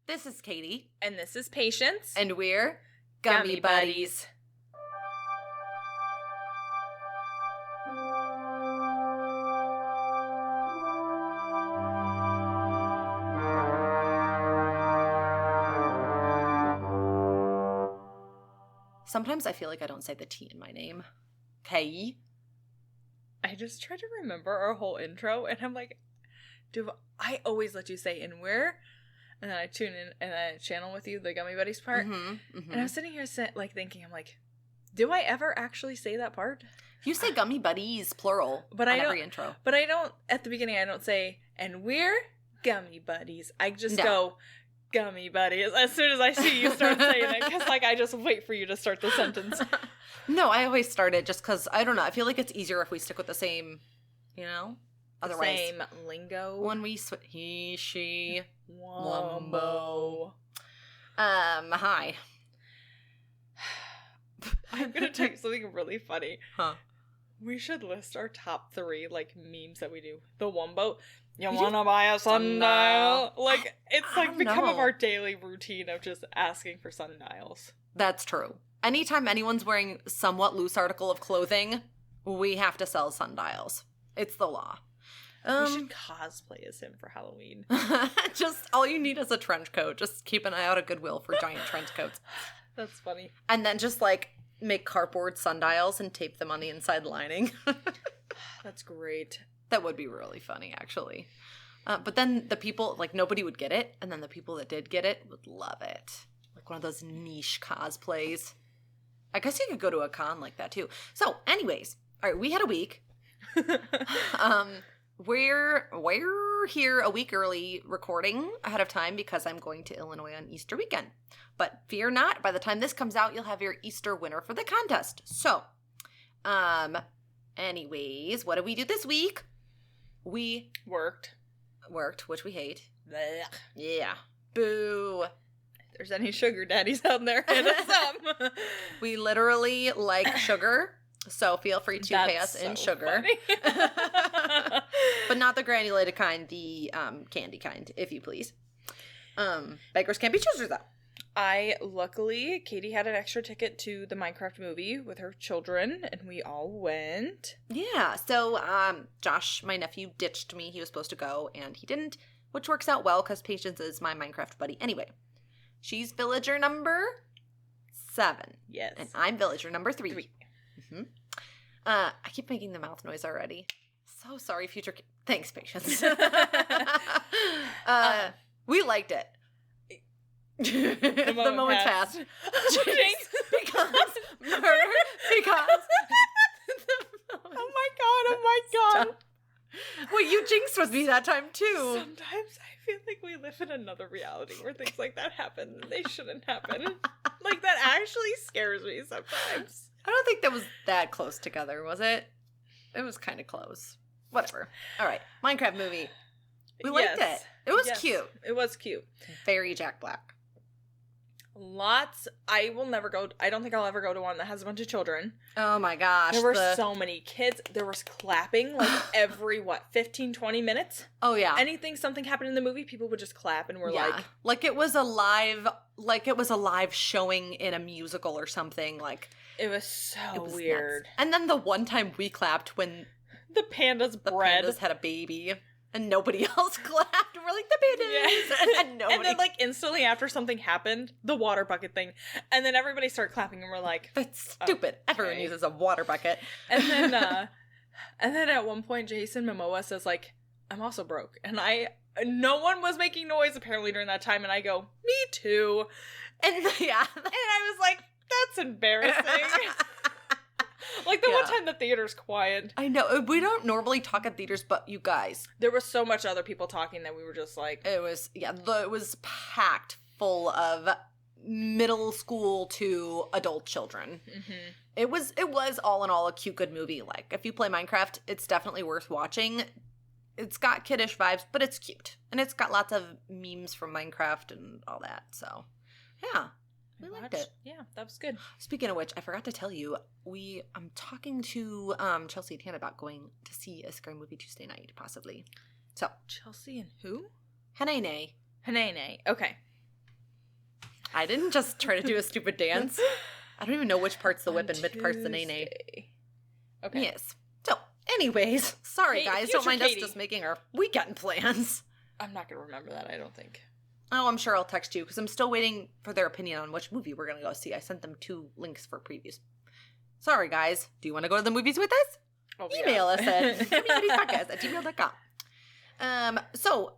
This is Katie. And this is Patience. And we're Gummy Buddies. Sometimes I feel like I don't say the T in my name. Kay. I just try to remember our whole intro, and I'm like, I always let you say "and we're," and then I tune in and I channel with you the Gummy Buddies part. And I'm sitting here thinking, I'm like, do I ever actually say that part? You say Gummy Buddies plural on every intro. But I don't, at the beginning, I don't say "and we're Gummy Buddies." I just go Gummy Buddies as soon as I see you start saying it, because I just wait for you to start the sentence. No, I always start it just because, I don't know, I feel like it's easier if we stick with the same, otherwise. Same lingo. When we he, she, Wombo. Hi. I'm going to tell you something really funny. Huh. We should list our top 3, memes that we do. The Wombo. You wanna buy a sundial? It's become of our daily routine of just asking for sundials. That's true. Anytime anyone's wearing somewhat loose article of clothing, we have to sell sundials. It's the law. We should cosplay as him for Halloween. Just all you need is a trench coat. Just keep an eye out at Goodwill for giant trench coats. That's funny. And then just make cardboard sundials and tape them on the inside lining. That's great. That would be really funny, actually. But then the people, nobody would get it. And then the people that did get it would love it. Like one of those niche cosplays. I guess you could go to a con like that, too. So, anyways. All right, we had a week. We're here a week early recording ahead of time because I'm going to Illinois on Easter weekend. But fear not, by the time this comes out, you'll have your Easter winner for the contest. So, anyways, what did we do this week? We worked, which we hate. Blech. Yeah. Boo. If there's any sugar daddies out there, hit us up. We literally like sugar, so feel free to pay us in sugar. But not the granulated kind, the candy kind, if you please. Beggars can't be choosers, though. Luckily, Katie had an extra ticket to the Minecraft movie with her children, and we all went. Yeah, so Josh, my nephew, ditched me. He was supposed to go, and he didn't, which works out well because Patience is my Minecraft buddy. Anyway, she's villager number 7. Yes. And I'm villager number 3. Mm-hmm. I keep making the mouth noise already. So sorry, future Thanks, Patience. We liked it. The moment passed. because Oh my god. Well, you jinxed with me that time too. Sometimes I feel like we live in another reality where things like that happen and they shouldn't happen. That actually scares me sometimes. I don't think that was that close together, was it? It was kind of close. Whatever. All right, Minecraft movie. We liked it. It was cute. It was cute. Very Jack Black. Lots. I don't think I'll ever go to one that has a bunch of children. Oh my gosh. There were so many kids. There was clapping every 15, 20 minutes. Oh yeah. Something happened in the movie, people would just clap and we're like it was a live showing in a musical or something. It was so weird. Nuts. And then the one time we clapped when the pandas had a baby. And nobody else clapped. We're like, the pandas. Yeah. And nobody. And then, instantly after something happened, the water bucket thing. And then everybody started clapping and we're like, that's stupid. Okay. Everyone uses a water bucket. And then at one point, Jason Momoa says, I'm also broke. And no one was making noise apparently during that time. And I go, me too. And yeah. And I was like, that's embarrassing. One time the theater's quiet. I know. We don't normally talk at theaters, but you guys. There was so much other people talking that we were just like. It was packed full of middle school to adult children. Mm-hmm. It was all in all a cute, good movie. If you play Minecraft, it's definitely worth watching. It's got kiddish vibes, but it's cute. And it's got lots of memes from Minecraft and all that. So, yeah. We liked it. Yeah, that was good. Speaking of which, I forgot to tell you, I'm talking to Chelsea and Hannah about going to see a scary movie Tuesday night, possibly. So Chelsea and who? Hanene. Hanene. Okay. I didn't just try to do a stupid dance. I don't even know which part's the whip and which part's the nay-nay. Okay. Yes. So, anyways, sorry guys, don't mind Katy. us just making our weekend plans. I'm not going to remember that, I don't think. Oh, I'm sure I'll text you because I'm still waiting for their opinion on which movie we're going to go see. I sent them 2 links for previews. Sorry, guys. Do you want to go to the movies with us? Oh, Email us at gmail.com. So,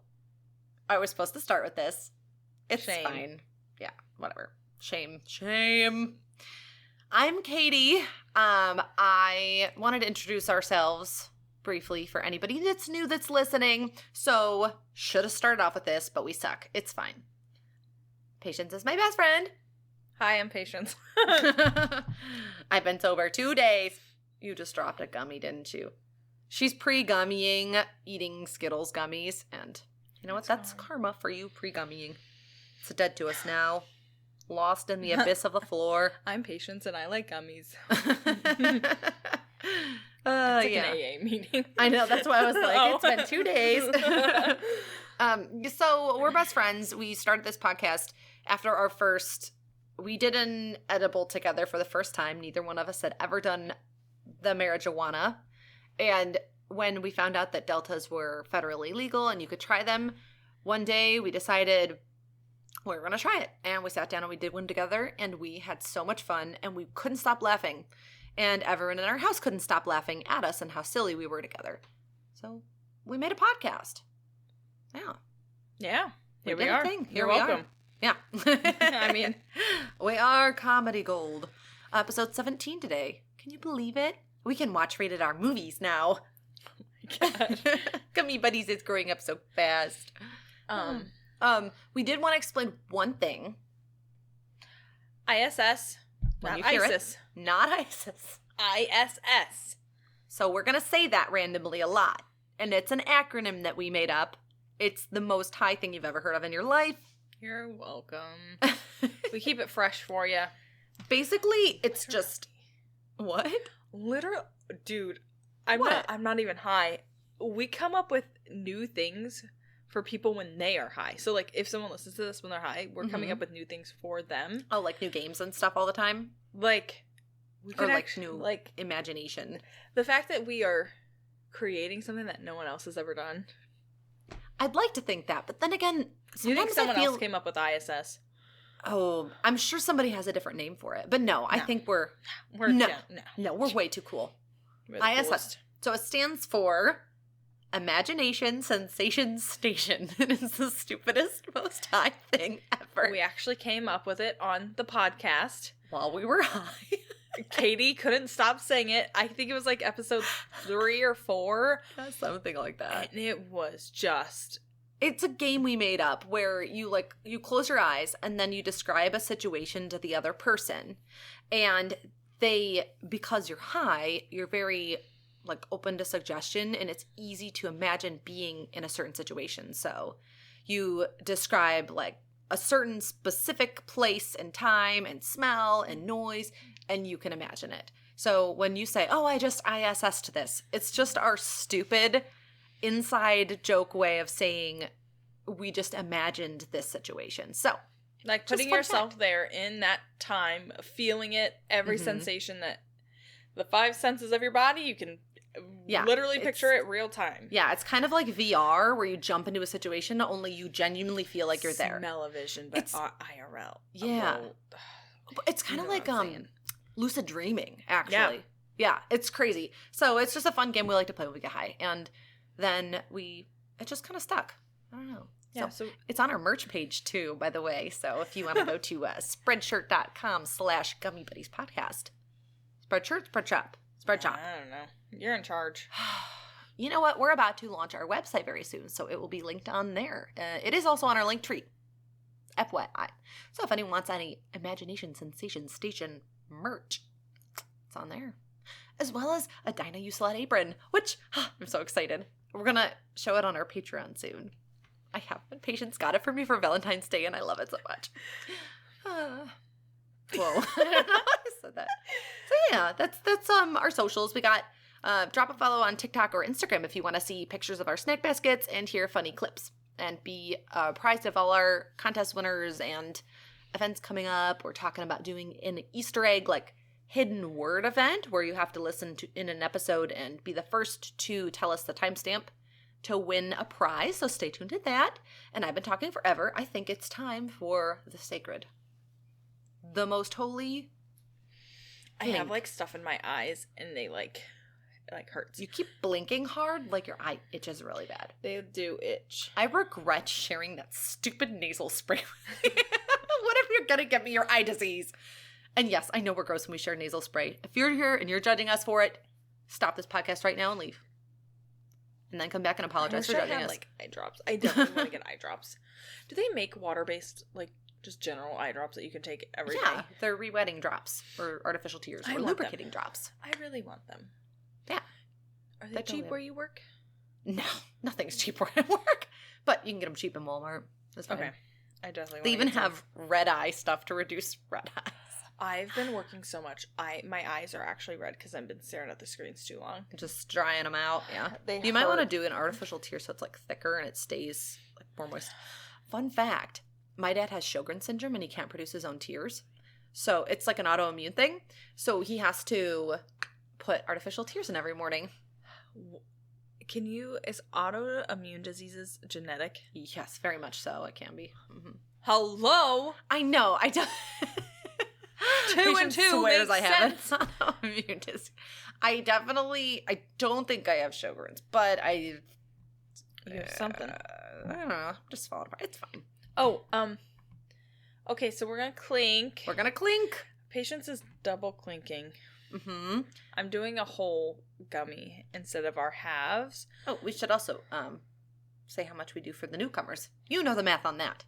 I was supposed to start with this. It's Shame. fine. Yeah, whatever. Shame. I'm Katy. I wanted to introduce ourselves briefly for anybody that's new that's listening. So, should have started off with this, but we suck. It's fine. Patience is my best friend. Hi, I'm Patience. I've been sober 2 days. You just dropped a gummy, didn't you? She's pre-gummying, eating Skittles gummies, and you know what? That's karma for you pre-gummying. It's dead to us now. Lost in the abyss of the floor. I'm Patience and I like gummies. It's like an AA meeting. I know, that's why I was like, Oh. It's been 2 days. So we're best friends. We started this podcast after our first, we did an edible together for the first time. Neither one of us had ever done the marijuana. And when we found out that deltas were federally legal and you could try them, one day we decided we're going to try it. And we sat down and we did one together and we had so much fun and we couldn't stop laughing. And everyone in our house couldn't stop laughing at us and how silly we were together. So we made a podcast. Yeah. Yeah. Here did we a are. thing. You're Here we are. welcome. Yeah. I mean, we are comedy gold. Episode 17 today. Can you believe it? We can watch rated R movies now. God. Gummy Buddies is growing up so fast. We did want to explain one thing. ISS. When Not you hear ISIS. it, not ISIS. ISS. So we're going to say that randomly a lot. And it's an acronym that we made up. It's the most high thing you've ever heard of in your life. You're welcome. We keep it fresh for you. Basically, it's just... What? Literal, dude. I'm What? not even high. We come up with new things for people when they are high. So like if someone listens to this when they're high, we're coming up with new things for them. Oh, like new games and stuff all the time? Like we Or could like actually, new like imagination. the fact that we are creating something that no one else has ever done. I'd like to think that, but then again, You think sometimes someone I feel... else came up with ISS? Oh, I'm sure somebody has a different name for it. But no, I No. think we're No. we're way too cool. We're the ISS. coolest. So it stands for Imagination Sensation Station. It is the stupidest, most high thing ever. We actually came up with it on the podcast. While we were high. Katy couldn't stop saying it. I think it was like episode 3 or 4. Something like that. And it was just... It's a game we made up where you close your eyes and then you describe a situation to the other person. And because you're high, you're very open to suggestion and it's easy to imagine being in a certain situation. So you describe a certain specific place and time and smell and noise and you can imagine it. So when you say, oh, I just ISS'd this, it's just our stupid inside joke way of saying we just imagined this situation. So like putting yourself there in that time, feeling it, every sensation that the 5 senses of your body, you can literally picture it real time. Yeah, it's kind of like VR where you jump into a situation, only you genuinely feel like you're there. Smell-o-vision, but It's IRL. Yeah. It's kind of like lucid dreaming, actually. Yeah, it's crazy. So it's just a fun game we like to play when we get high. And then it just kind of stuck. I don't know. Yeah, so it's on our merch page too, by the way. So if you want to go to spreadshirt.com/gummybuddies-podcast. Spread shirt, spread shop, spread shop. I don't know. You're in charge. You know what? We're about to launch our website very soon, so it will be linked on there. It is also on our link tree. FYI. So if anyone wants any Imagination Sensation Station merch, it's on there. As well as a Dinah You Slut apron, which I'm so excited. We're going to show it on our Patreon soon. I haven't. Patience got it for me for Valentine's Day, and I love it so much. Whoa. I don't know why I said that. So yeah, that's our socials. We got drop a follow on TikTok or Instagram if you want to see pictures of our snack baskets and hear funny clips and be apprised of all our contest winners and events coming up. We're talking about doing an Easter egg, like, hidden word event where you have to listen to in an episode and be the first to tell us the timestamp to win a prize. So stay tuned to that. And I've been talking forever. I think it's time for the sacred. The most holy I have, like, stuff in my eyes, and they, like hurts. You keep blinking hard, like your eye itches really bad. They do itch. I regret sharing that stupid nasal spray. What if you're gonna get me your eye disease? And yes, I know we're gross when we share nasal spray. If you're here and you're judging us for it, stop this podcast right now and leave. And then come back and apologize for judging us. Like, eye drops. I definitely want to get eye drops. Do they make water-based, like, just general eye drops that you can take every day? Yeah, they're re-wetting drops or artificial tears or lubricating drops. I really want them. Yeah. Are they cheap where you work? No, nothing's cheap where I work. But you can get them cheap in Walmart. That's fine. Okay. I definitely want They even have red eye stuff to reduce red eyes. I've been working so much. My eyes are actually red because I've been staring at the screens too long. Just drying them out, yeah. You might want to do an artificial tear so it's, like, thicker and it stays, like, more moist. Fun fact, my dad has Sjogren's syndrome and he can't produce his own tears. So it's like an autoimmune thing. So he has to put artificial tears in every morning. Is autoimmune diseases genetic? Yes, very much so. It can be. Mm-hmm. Hello? I know. I don't. 2 and 2 swears I have it. It's not autoimmune disease. I don't think I have Sjogren's, but you have something. I don't know. Just falling apart. It's fine. Oh, okay, so we're gonna clink. We're gonna clink. Patience is double clinking. Mm-hmm. I'm doing a whole gummy instead of our halves. Oh, we should also say how much we do for the newcomers. You know the math on that.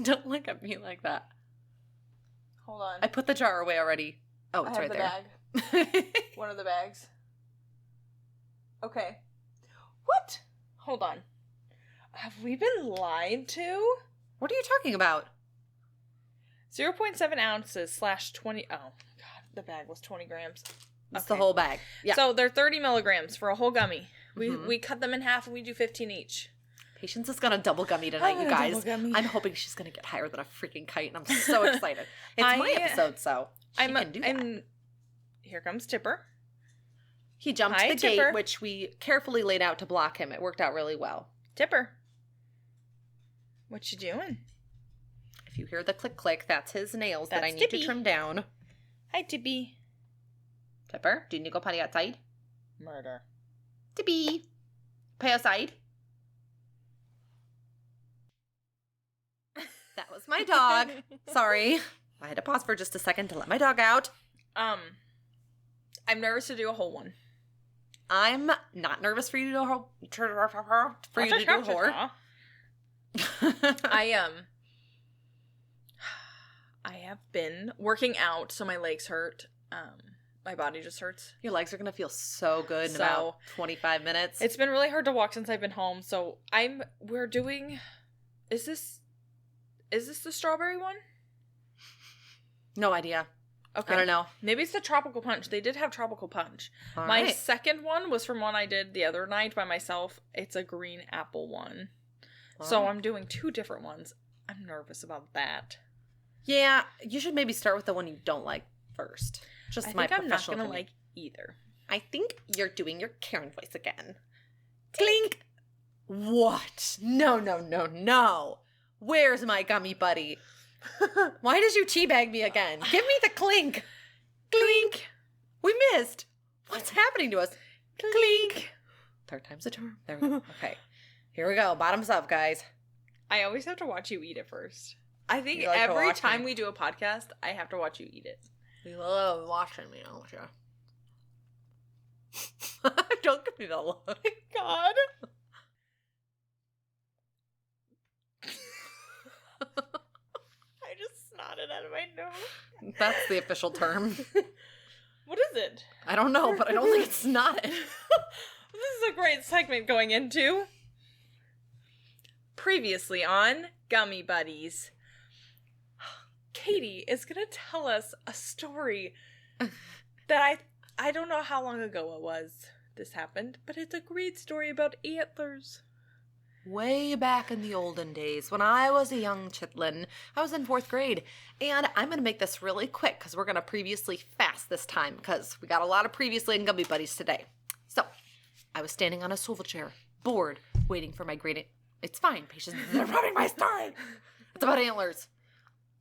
Don't look at me like that. Hold on. I put the jar away already. Oh, it's right there. Bag. One of the bags. Okay. What? Hold on. Have we been lied to? What are you talking about? 0.7 ounces / 20. Oh, God. The bag was 20 grams. That's the whole bag. Yeah. So they're 30 milligrams for a whole gummy. We cut them in half and we do 15 each. Patience is gonna double gummy tonight, you guys. I'm hoping she's gonna get higher than a freaking kite, and I'm so excited. It's my episode, so she can do that. Here comes Tipper. He jumped the gate, which we carefully laid out to block him. It worked out really well. Tipper, what you doing? If you hear the click click, that's his nails that I need to trim down. Hi, Tippy. Tipper, do you need to go potty outside? Murder. Tippy, play outside. That was my dog. Sorry. I had to pause for just a second to let my dog out. I'm nervous to do a whole one. I'm not nervous for you to do a whole I have been working out, so my legs hurt. My body just hurts. Your legs are gonna feel so good in about 25 minutes. It's been really hard to walk since I've been home, so we're doing. Is this the strawberry one? No idea. Okay. I don't know. Maybe it's the tropical punch. They did have tropical punch. My second one was from one I did the other night by myself. It's a green apple one. So I'm doing 2 different ones. I'm nervous about that. Yeah, you should maybe start with the one you don't like first. Just my professional I'm not going to like either. I think you're doing your Karen voice again. Clink! What? No. Where's my gummy buddy? Why did you teabag me again? Give me the clink. Clink. We missed. What's happening to us? Clink. Third time's a charm. There we go. Okay. Here we go. Bottoms up, guys. I always have to watch you eat it first. I think every time we do a podcast, I have to watch you eat it. You love watching me, don't you? Don't give me that look. Oh my God. I just snotted out of my nose. That's the official term. What is it? I don't know, but I don't think it's snotted. This is a great segment going into. Previously on Gummy Buddies, Katy is going to tell us a story that I don't know how long ago it was this happened, but it's a great story about antlers. way back in the olden days when I was a young chitlin. I was in 4th grade, and I'm going to make this really quick because we're going to previously fast this time because we got a lot of previously and Gummy Buddies today. So, I was standing on a swivel chair, bored, waiting for my great... It's fine, patience. They're rubbing my story. It's about antlers.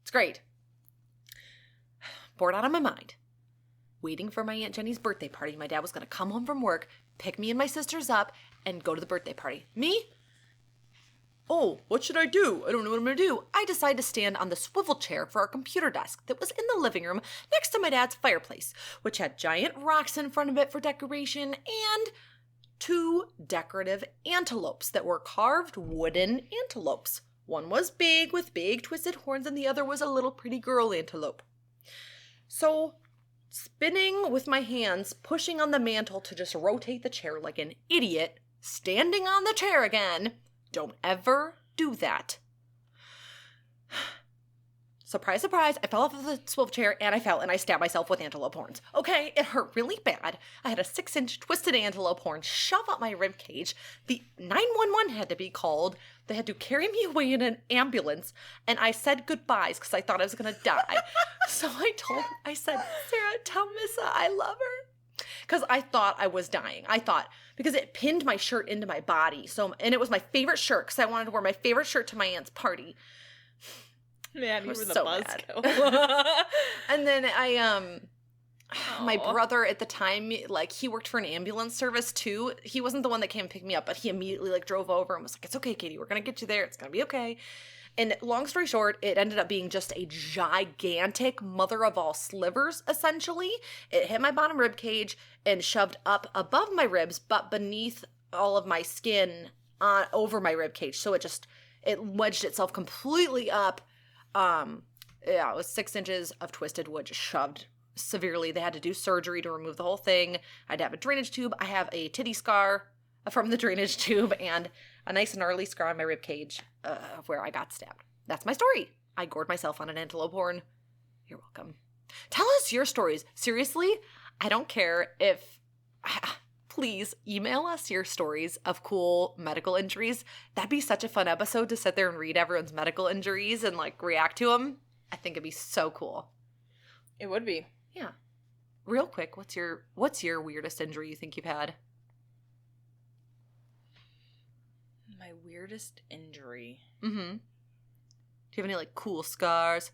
It's great. Bored out of my mind. Waiting for my Aunt Jenny's birthday party. My dad was going to come home from work, pick me and my sisters up, and go to the birthday party. Me? Oh, what should I do? I don't know what I'm going to do. I decided to stand on the swivel chair for our computer desk that was in the living room next to my dad's fireplace, which had giant rocks in front of it for decoration and 2 decorative antelopes that were carved wooden antelopes. One was big with big twisted horns and the other was a little pretty girl antelope. So, spinning with my hands, pushing on the mantle to just rotate the chair like an idiot, standing on the chair again. Don't ever do that. Surprise, surprise, I fell off of the swivel chair and I fell and I stabbed myself with antelope horns. Okay, it hurt really bad. I had a 6-inch twisted antelope horn shove up my rib cage. The 911 had to be called. They had to carry me away in an ambulance and I said goodbyes because I thought I was going to die. So I said, Sarah, tell Missa I love her. Because I thought I was dying. Because it pinned my shirt into my body. And it was my favorite shirt because I wanted to wear my favorite shirt to my aunt's party. Man, you were the so buzzkill. And then my brother at the time, like, he worked for an ambulance service too. He wasn't the one that came and picked me up, but he immediately, like, drove over and was like, it's okay, Katie, we're going to get you there. It's going to be okay. And long story short, it ended up being just a gigantic mother of all slivers, essentially. It hit my bottom rib cage and shoved up above my ribs, but beneath all of my skin over my rib cage. So it wedged itself completely up. It was 6 inches of twisted wood just shoved severely. They had to do surgery to remove the whole thing. I had to have a drainage tube. I have a titty scar from the drainage tube and a nice gnarly scar on my rib cage where I got stabbed. That's my story. I gored myself on an antelope horn. You're welcome. Tell us your stories. Seriously, I don't care if... Please email us your stories of cool medical injuries. That'd be such a fun episode to sit there and read everyone's medical injuries and, like, react to them. I think it'd be so cool. It would be. Yeah. Real quick, what's your weirdest injury you think you've had? My weirdest injury. Mm-hmm. Do you have any, like, cool scars?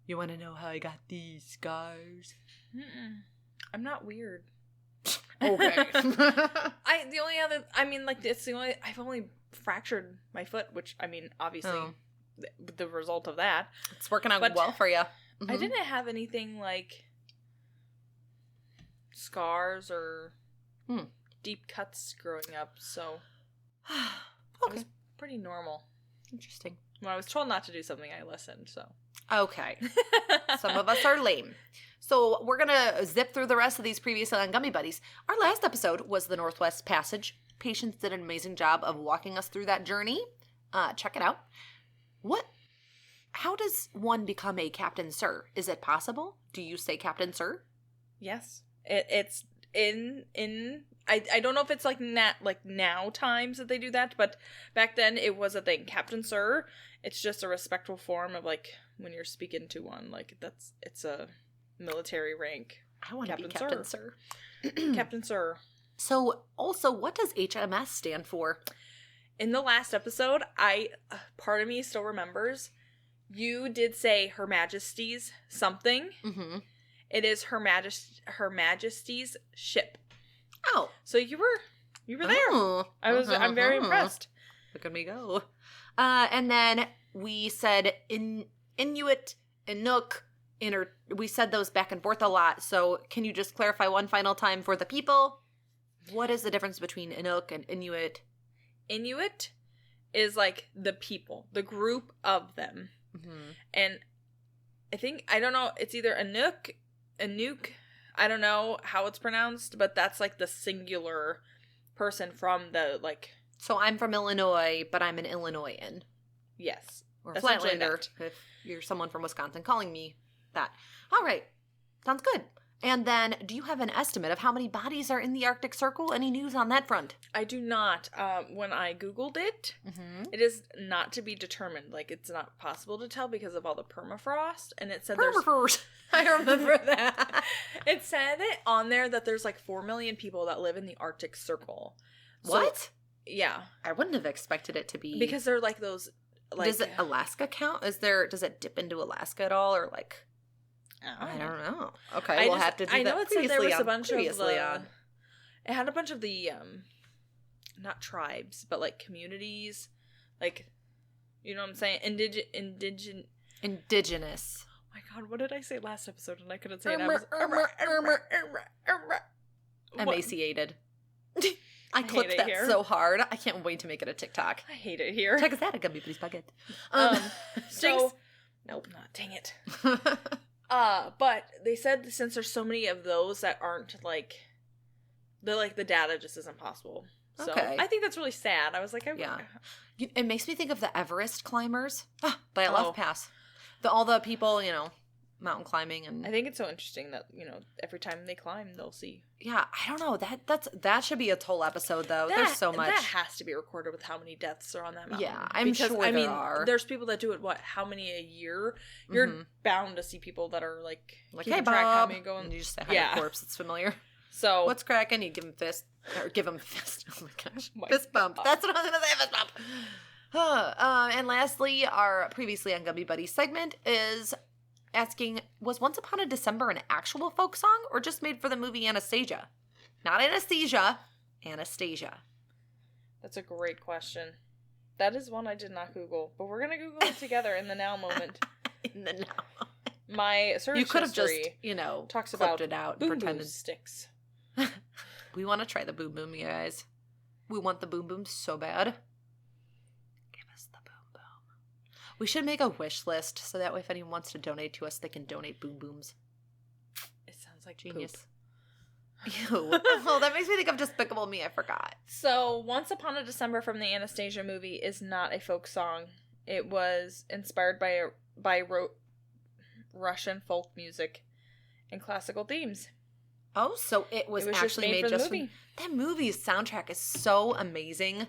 You want to know how I got these scars? I'm not weird. Okay. I've only fractured my foot, which, I mean, obviously, the result of that. It's working out well for you. Mm-hmm. I didn't have anything like scars or deep cuts growing up, so it was pretty normal. Interesting. When I was told not to do something, I listened, so. Okay. Some of us are lame. So we're going to zip through the rest of these previously on Gummy Buddies. Our last episode was the Northwest Passage. Patience did an amazing job of walking us through that journey. Check it out. How does one become a Captain Sir? Is it possible? Do you say Captain Sir? Yes. It's in I don't know if it's like now times that they do that, but back then it was a thing. Captain Sir, it's just a respectful form of, like, when you're speaking to one, like, it's a military rank. I want to be Captain Sir. Captain Sir. So, also, what does HMS stand for? In the last episode, part of me still remembers, you did say Her Majesty's something. Mm-hmm. It is Her Majesty's ship. Oh. So you were there. Oh. I'm very impressed. Look at me go. And then we said Inuit, Inuk, we said those back and forth a lot. So can you just clarify one final time for the people? What is the difference between Inuk and Inuit? Inuit is like the people, the group of them. Mm-hmm. And I don't know, it's either Inuk, I don't know how it's pronounced, but that's like the singular person from the, like... So I'm from Illinois, but I'm an Illinoisan. Yes. Or a Flatlander, if you're someone from Wisconsin calling me that. All right. Sounds good. And then, do you have an estimate of how many bodies are in the Arctic Circle? Any news on that front? I do not. When I Googled it, it is not to be determined. Like, it's not possible to tell because of all the permafrost. And it said Permafrost. I remember that. It said it on there that there's like 4 million people that live in the Arctic Circle. What? So, yeah. I wouldn't have expected it to be. Because they're like those... Like, does it Alaska count? Does it dip into Alaska at all? Or like... I don't know. Okay, we'll have to do that. I know it said there was a bunch of the... It had a bunch of the, not tribes, but like communities. Like, you know what I'm saying? Indigenous. Oh my god, what did I say last episode and I couldn't say it? Emaciated. I clipped that here so hard. I can't wait to make it a TikTok. I hate it here. Check us out at Gummy Buddies Bucket. So... Nope. Dang it. But they said since there's so many of those that aren't like... the data just isn't possible. So okay. I think that's really sad. I was like, yeah. It makes me think of the Everest climbers. But I love Pass. All the people, mountain climbing and... I think it's so interesting that, every time they climb, they'll see. Yeah, I don't know. That should be a whole episode, though. There's so much. That has to be recorded with how many deaths are on that mountain. Yeah, I'm sure there are. There's people that do it, how many a year? You're bound to see people that are like hey, Bob. And you just say hi to a corpse that's familiar. So... What's cracking? You give him fist. Or give him fist. Oh my gosh. Fist bump. That's what I was going to say, fist bump. And lastly, our previously on Gummy Buddies segment is... asking, was Once Upon a December an actual folk song or just made for the movie Anastasia? Not anesthesia, Anastasia. That's a great question. That is one I did not Google, but we're going to Google it together in the now moment. In the now moment. My search you could have just, talks clipped about it out boom and pretended. Boom sticks. We want to try the boom boom, you guys. We want the boom boom so bad. We should make a wish list so that way if anyone wants to donate to us, they can donate boom booms. It sounds like genius. Poop. Ew. Well, that makes me think of Despicable Me. I forgot. So, Once Upon a December from the Anastasia movie is not a folk song. It was inspired by Russian folk music and classical themes. Oh, so it was actually made just for the movie. That movie's soundtrack is so amazing.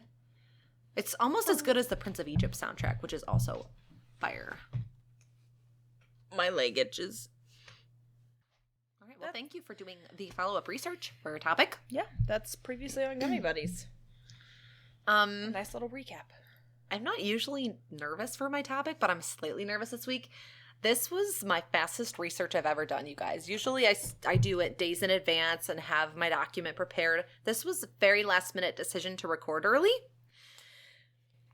It's almost as good as the Prince of Egypt soundtrack, which is also fire. My leg itches. All right, well, thank you for doing the follow-up research for our topic. Yeah, that's previously on Gummy Buddies. Nice little recap. I'm not usually nervous for my topic, but I'm slightly nervous this week. This was my fastest research I've ever done, you guys. Usually I do it days in advance and have my document prepared. This was a very last-minute decision to record early.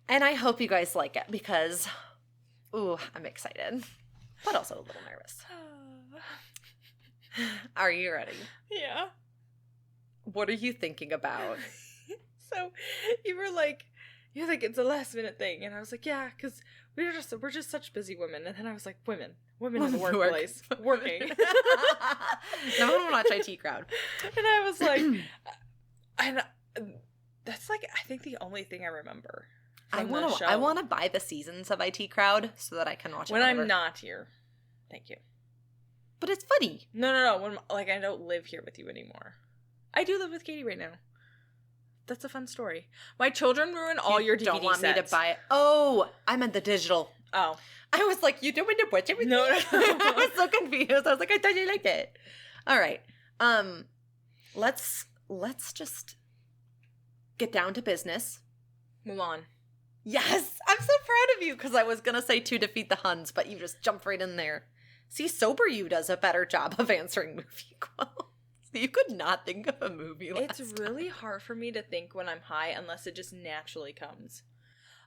And I hope you guys like it because, I'm excited, but also a little nervous. Are you ready? Yeah. What are you thinking about? So, you're like, it's a last minute thing. And I was like, yeah, because we're just such busy women. And then I was like, women in the workplace, working. No one will watch IT Crowd. And I was like, that's like, I think the only thing I remember. I want to buy the seasons of IT Crowd so that I can watch it when I'm not here. Thank you. But it's funny. No. When I don't live here with you anymore. I do live with Katy right now. That's a fun story. My children ruin all your DVD sets. You don't want me to buy it. Oh, I meant the digital. Oh. I was like, you don't want to watch it with me? No. I was so confused. I was like, I thought you liked it. All right. Let's just get down to business. Move on. Yes, I'm so proud of you because I was going to say To Defeat the Huns, but you just jumped right in there. See, Sober You does a better job of answering movie quotes. You could not think of a movie last It's really hard for me to think when I'm high unless it just naturally comes.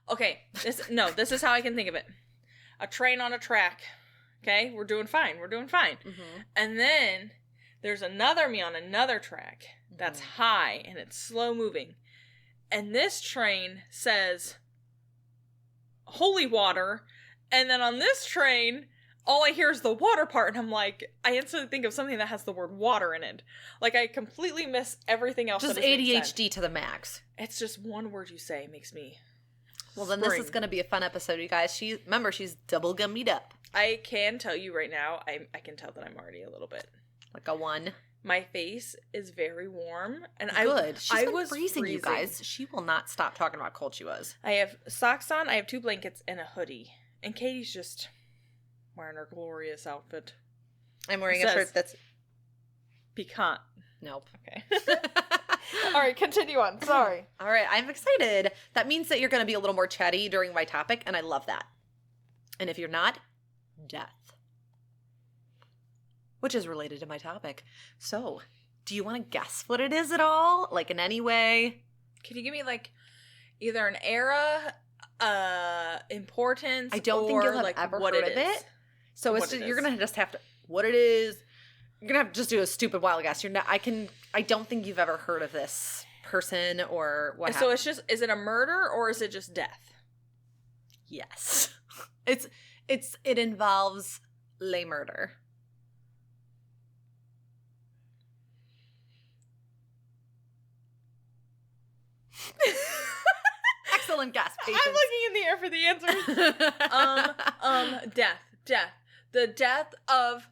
Okay, this is how I can think of it. A train on a track. Okay, we're doing fine. Mm-hmm. And then there's another me on another track that's high and it's slow moving. And this train says... holy water, and then on this train all I hear is the water part, and I'm like, I instantly think of something that has the word water in it. Like, I completely miss everything else. Just ADHD to the max. It's just one word you say makes me well then this is going to be a fun episode, you guys. Remember, she's double gummied up. I can tell you right now, I can tell that I'm already a little bit Like a 1. My face is very warm, and Good. I Been was freezing, you guys. She will not stop talking about how cold she was. I have socks on. I have 2 blankets and a hoodie, and Katie's just wearing her glorious outfit. I'm wearing a shirt that's piquant. Nope. Okay. All right, continue on. Sorry. All right, I'm excited. That means that you're going to be a little more chatty during my topic, and I love that. And if you're not, death. Which is related to my topic. So, do you want to guess what it is at all? Like, in any way? Can you give me, like, either an era, importance, I don't think you'll have like, ever what heard of it. So, it's just, you're going to just have to... What it is... You're going to have to just do a stupid wild guess. You're not... I don't think you've ever heard of this person or what happened. So, it's just... Is it a murder or is it just death? Yes. It involves lay murder. Excellent guess, Patience. I'm looking in the air for the answers. Death. The death of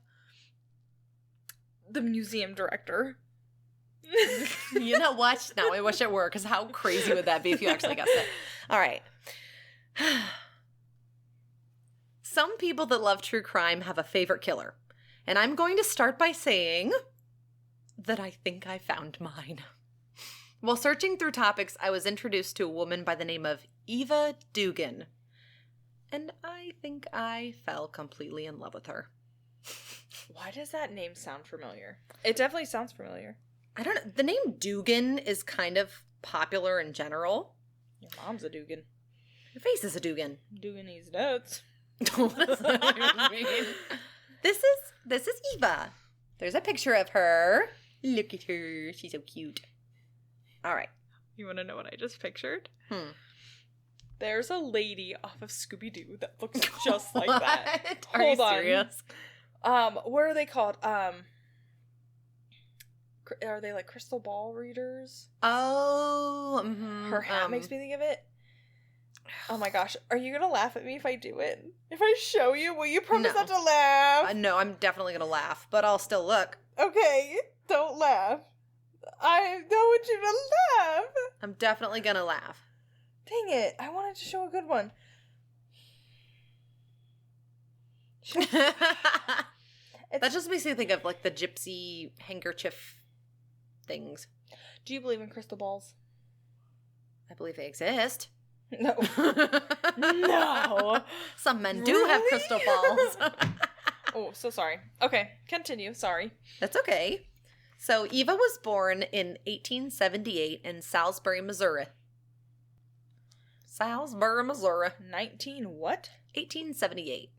the museum director. You know what? Now I wish it were, because how crazy would that be if you actually guessed it? All right. Some people that love true crime have a favorite killer. And I'm going to start by saying that I think I found mine. While searching through topics, I was introduced to a woman by the name of Eva Dugan. And I think I fell completely in love with her. Why does that name sound familiar? It definitely sounds familiar. I don't know. The name Dugan is kind of popular in general. Your mom's a Dugan. Your face is a Dugan. Dugan these nuts. What does that mean? This is Eva. There's a picture of her. Look at her. She's so cute. All right. You want to know what I just pictured? There's a lady off of Scooby-Doo that looks just like that. Are you serious? What are they called? Are they like crystal ball readers? Oh, mm-hmm. Her hat makes me think of it. Oh my gosh. Are you going to laugh at me if I do it? If I show you, will you promise not to laugh? No, I'm definitely going to laugh, but I'll still look. Okay, don't laugh. I don't want you to laugh. I'm definitely going to laugh. Dang it. I wanted to show a good one. That just makes me think of like the gypsy handkerchief things. Do you believe in crystal balls? I believe they exist. No. No. Some men do have crystal balls. Oh, so sorry. Okay, continue. Sorry. That's okay. So Eva was born in 1878 in Salisbury, Missouri. Salisbury, Missouri. 19 what? 1878.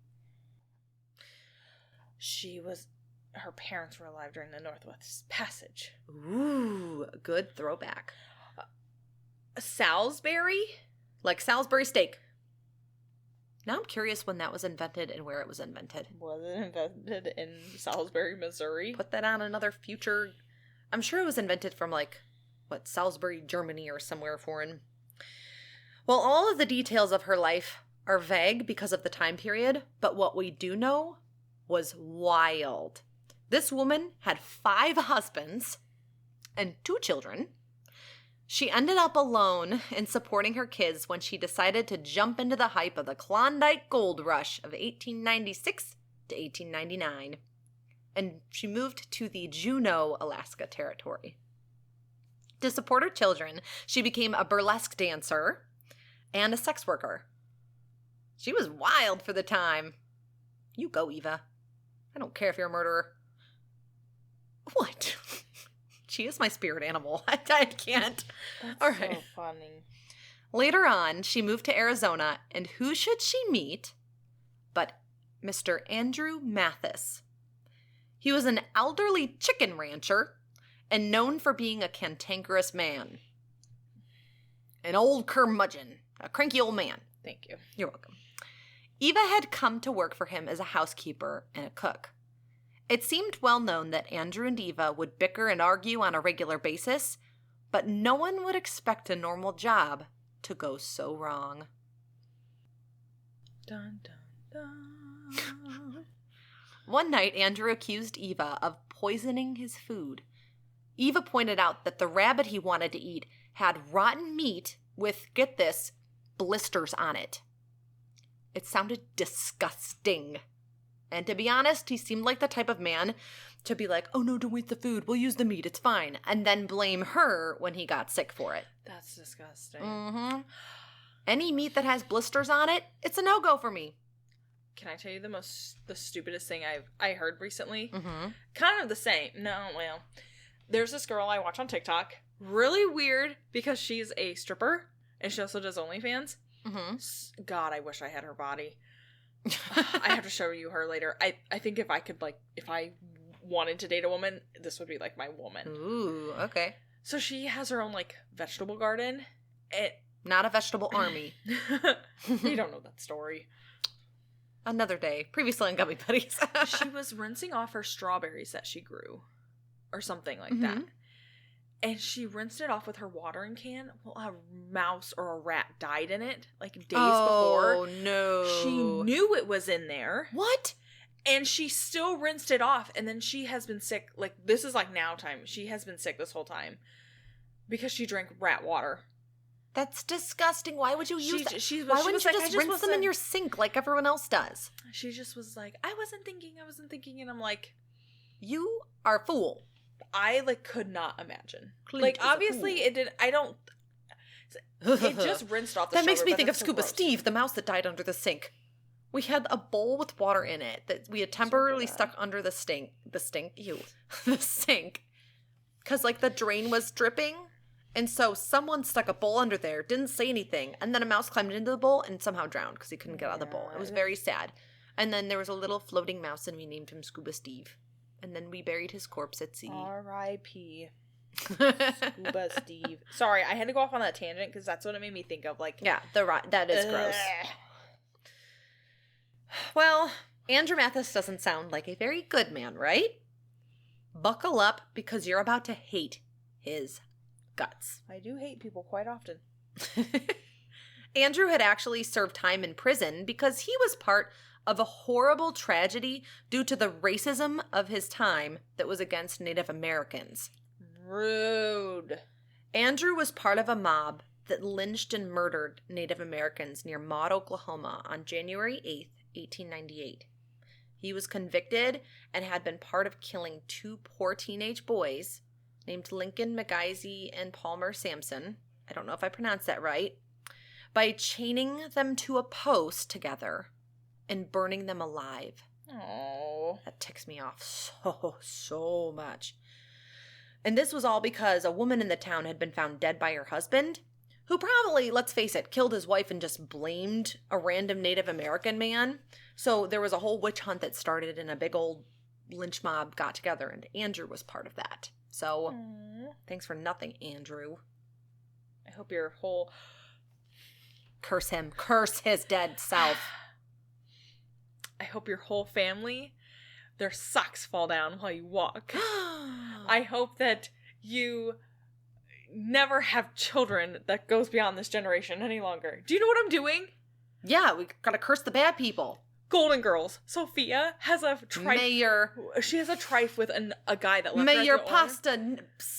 Her parents were alive during the Northwest Passage. Ooh, good throwback. Salisbury? Like Salisbury steak. Now I'm curious when that was invented and where it was invented. Was it invented in Salisbury, Missouri? Put that on another future... I'm sure it was invented from, like, Salisbury, Germany or somewhere foreign. Well, all of the details of her life are vague because of the time period, but what we do know was wild. This woman had 5 husbands and 2 children. She ended up alone in supporting her kids when she decided to jump into the hype of the Klondike Gold Rush of 1896 to 1899. And she moved to the Juneau, Alaska territory. To support her children, she became a burlesque dancer and a sex worker. She was wild for the time. You go, Eva. I don't care if you're a murderer. What? She is my spirit animal. I can't. That's all right. So funny. Later on, she moved to Arizona, and who should she meet but Mr. Andrew Mathis. He was an elderly chicken rancher and known for being a cantankerous man. An old curmudgeon, a cranky old man. Thank you. You're welcome. Eva had come to work for him as a housekeeper and a cook. It seemed well known that Andrew and Eva would bicker and argue on a regular basis, but no one would expect a normal job to go so wrong. Dun, dun, dun. One night, Andrew accused Eva of poisoning his food. Eva pointed out that the rabbit he wanted to eat had rotten meat with, get this, blisters on it. It sounded disgusting. And to be honest, he seemed like the type of man to be like, oh no, don't waste the food, we'll use the meat, it's fine. And then blame her when he got sick for it. That's disgusting. Mm-hmm. Any meat that has blisters on it, it's a no-go for me. Can I tell you the stupidest thing I heard recently? Mm-hmm. Kind of the same. No, well, there's this girl I watch on TikTok. Really weird because she's a stripper and she also does OnlyFans. Mm-hmm. God, I wish I had her body. I have to show you her later. I think if I wanted to date a woman, this would be like my woman. Ooh, okay. So she has her own like vegetable garden. Not a vegetable army. You don't know that story. Another day. Previously on Gummy Buddies. She was rinsing off her strawberries that she grew. Or something like that. And she rinsed it off with her watering can. Well, a mouse or a rat died in it, like days before. Oh, no. She knew it was in there. What? And she still rinsed it off. And then she has been sick. Like, this is like now time. She has been sick this whole time. Because she drank rat water. That's disgusting. Why would you use that? Why wouldn't you just rinse them in your sink like everyone else does? She just was like, I wasn't thinking. And I'm like, you are a fool. I, like, could not imagine. Clint like, is a obviously, fool. it did. I don't. It just rinsed off the That makes me but think of that's so Scuba gross. Steve, the mouse that died under the sink. We had a bowl with water in it that we had temporarily stuck under the sink. The sink. Because, like, the drain was dripping. And so someone stuck a bowl under there, didn't say anything, and then a mouse climbed into the bowl and somehow drowned because he couldn't get out of the bowl. It was very sad. And then there was a little floating mouse, and we named him Scuba Steve. And then we buried his corpse at sea. R.I.P. Scuba Steve. Sorry, I had to go off on that tangent because that's what it made me think of. Like, yeah, that is gross. Well, Andrew Mathis doesn't sound like a very good man, right? Buckle up because you're about to hate his guts. I do hate people quite often. Andrew had actually served time in prison because he was part of a horrible tragedy due to the racism of his time that was against Native Americans. Rude. Andrew was part of a mob that lynched and murdered Native Americans near Maud, Oklahoma on January 8th, 1898. He was convicted and had been part of killing two poor teenage boys named Lincoln McGeisy and Palmer Sampson. I don't know if I pronounced that right. By chaining them to a post together and burning them alive. Oh, that ticks me off so much. And this was all because a woman in the town had been found dead by her husband, who probably, let's face it, killed his wife and just blamed a random Native American man. So there was a whole witch hunt that started and a big old lynch mob got together, and Andrew was part of that. So, thanks for nothing, Andrew. I hope your whole... Curse him. Curse his dead self. I hope your whole family, their socks fall down while you walk. I hope that you never have children that goes beyond this generation any longer. Do you know what I'm doing? Yeah, we gotta curse the bad people. Golden Girls. Sophia has a trife. She has a trife with a guy that left her May at your the pasta,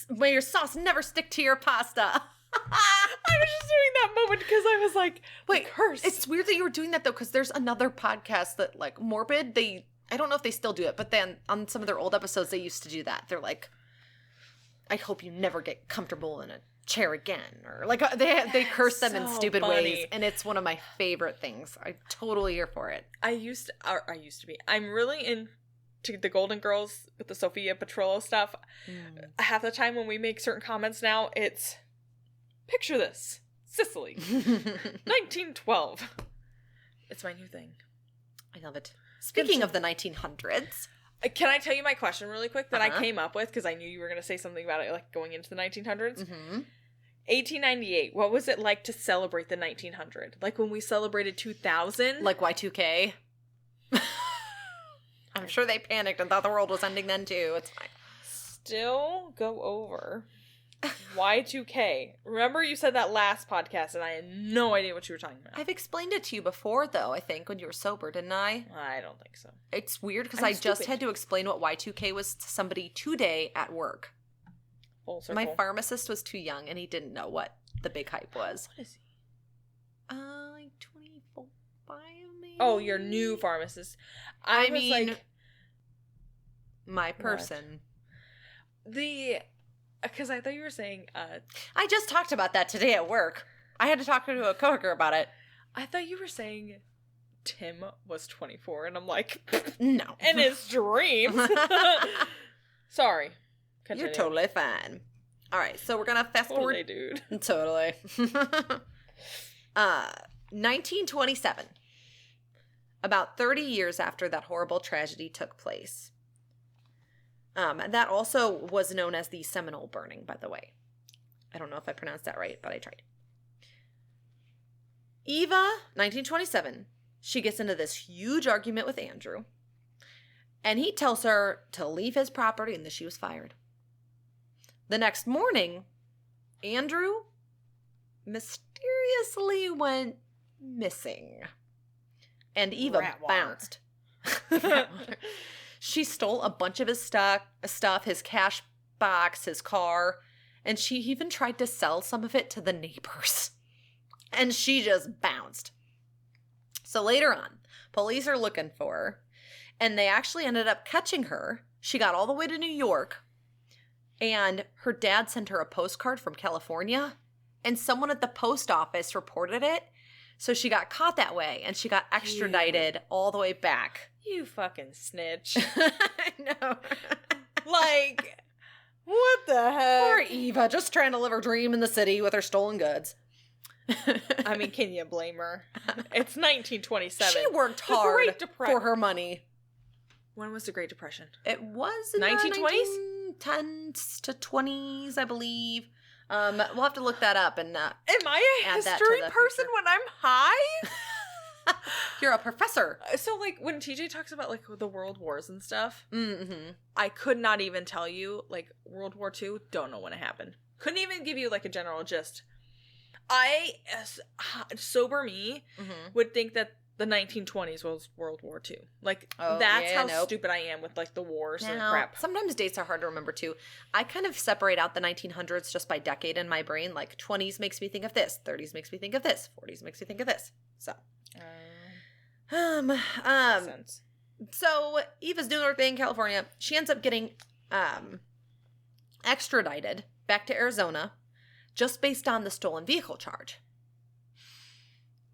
may your sauce never stick to your pasta. I was just doing that moment because I was like, wait, curse. It's weird that you were doing that though, because there's another podcast that, like, Morbid, I don't know if they still do it, but then on some of their old episodes, they used to do that. They're like, I hope you never get comfortable in a chair again, or like they curse them in stupid ways, and it's one of my favorite things. I'm totally here for it. I used to be. I'm really into the Golden Girls with the Sophia Petrollo stuff. Half the time when we make certain comments now, it's picture this, Sicily, 1912. It's my new thing. I love it. Speaking of the 1900s. Can I tell you my question really quick that I came up with because I knew you were going to say something about it, like going into the 1900s? 1898. What was it like to celebrate the 1900? Like when we celebrated 2000? Like Y2K? I'm sure they panicked and thought the world was ending then too. It's fine. Still go over. Y2K. Remember you said that last podcast and I had no idea what you were talking about. I've explained it to you before, though, I think, when you were sober, didn't I? I don't think so. It's weird because I just had to explain what Y2K was to somebody today at work. Full circle. My pharmacist was too young and he didn't know what the big hype was. What is he? Like 24, 5 maybe? Oh, your new pharmacist. I mean, like... My person. Because I thought you were saying... I just talked about that today at work. I had to talk to a coworker about it. I thought you were saying Tim was 24, and I'm like... No. In his dreams. Sorry. Continue. You're totally fine. All right, so we're going to fast forward. Totally, dude. Totally. 1927. About 30 years after that horrible tragedy took place. That also was known as the Seminole burning, by the way. I don't know if I pronounced that right, but I tried. Eva, 1927, she gets into this huge argument with Andrew, and he tells her to leave his property and that she was fired. The next morning, Andrew mysteriously went missing, and Eva bounced. She stole a bunch of his stuff, his cash box, his car, and she even tried to sell some of it to the neighbors. And she just bounced. So later on, police are looking for her, and they actually ended up catching her. She got all the way to New York, and her dad sent her a postcard from California, and someone at the post office reported it. So she got caught that way, and she got extradited all the way back. You fucking snitch. I know. Like, what the heck? Poor Eva, just trying to live her dream in the city with her stolen goods. I mean, can you blame her? It's 1927. She worked hard for her money. When was the Great Depression? It was in 1920s? 10s to 20s, I believe. We'll have to look that up. And am I a history person when I'm high? You're a professor. So, like, when TJ talks about, like, the world wars and stuff, mm-hmm. I could not even tell you, like, World War II, don't know when it happened. Couldn't even give you, like, a general gist. Sober me, would think that the 1920s was World War II. Like, that's how stupid I am with, like, the wars and crap. Sometimes dates are hard to remember, too. I kind of separate out the 1900s just by decade in my brain. Like, 20s makes me think of this. 30s makes me think of this. 40s makes me think of this. So... sense. So Eva's doing her thing in California. She ends up getting extradited back to Arizona just based on the stolen vehicle charge.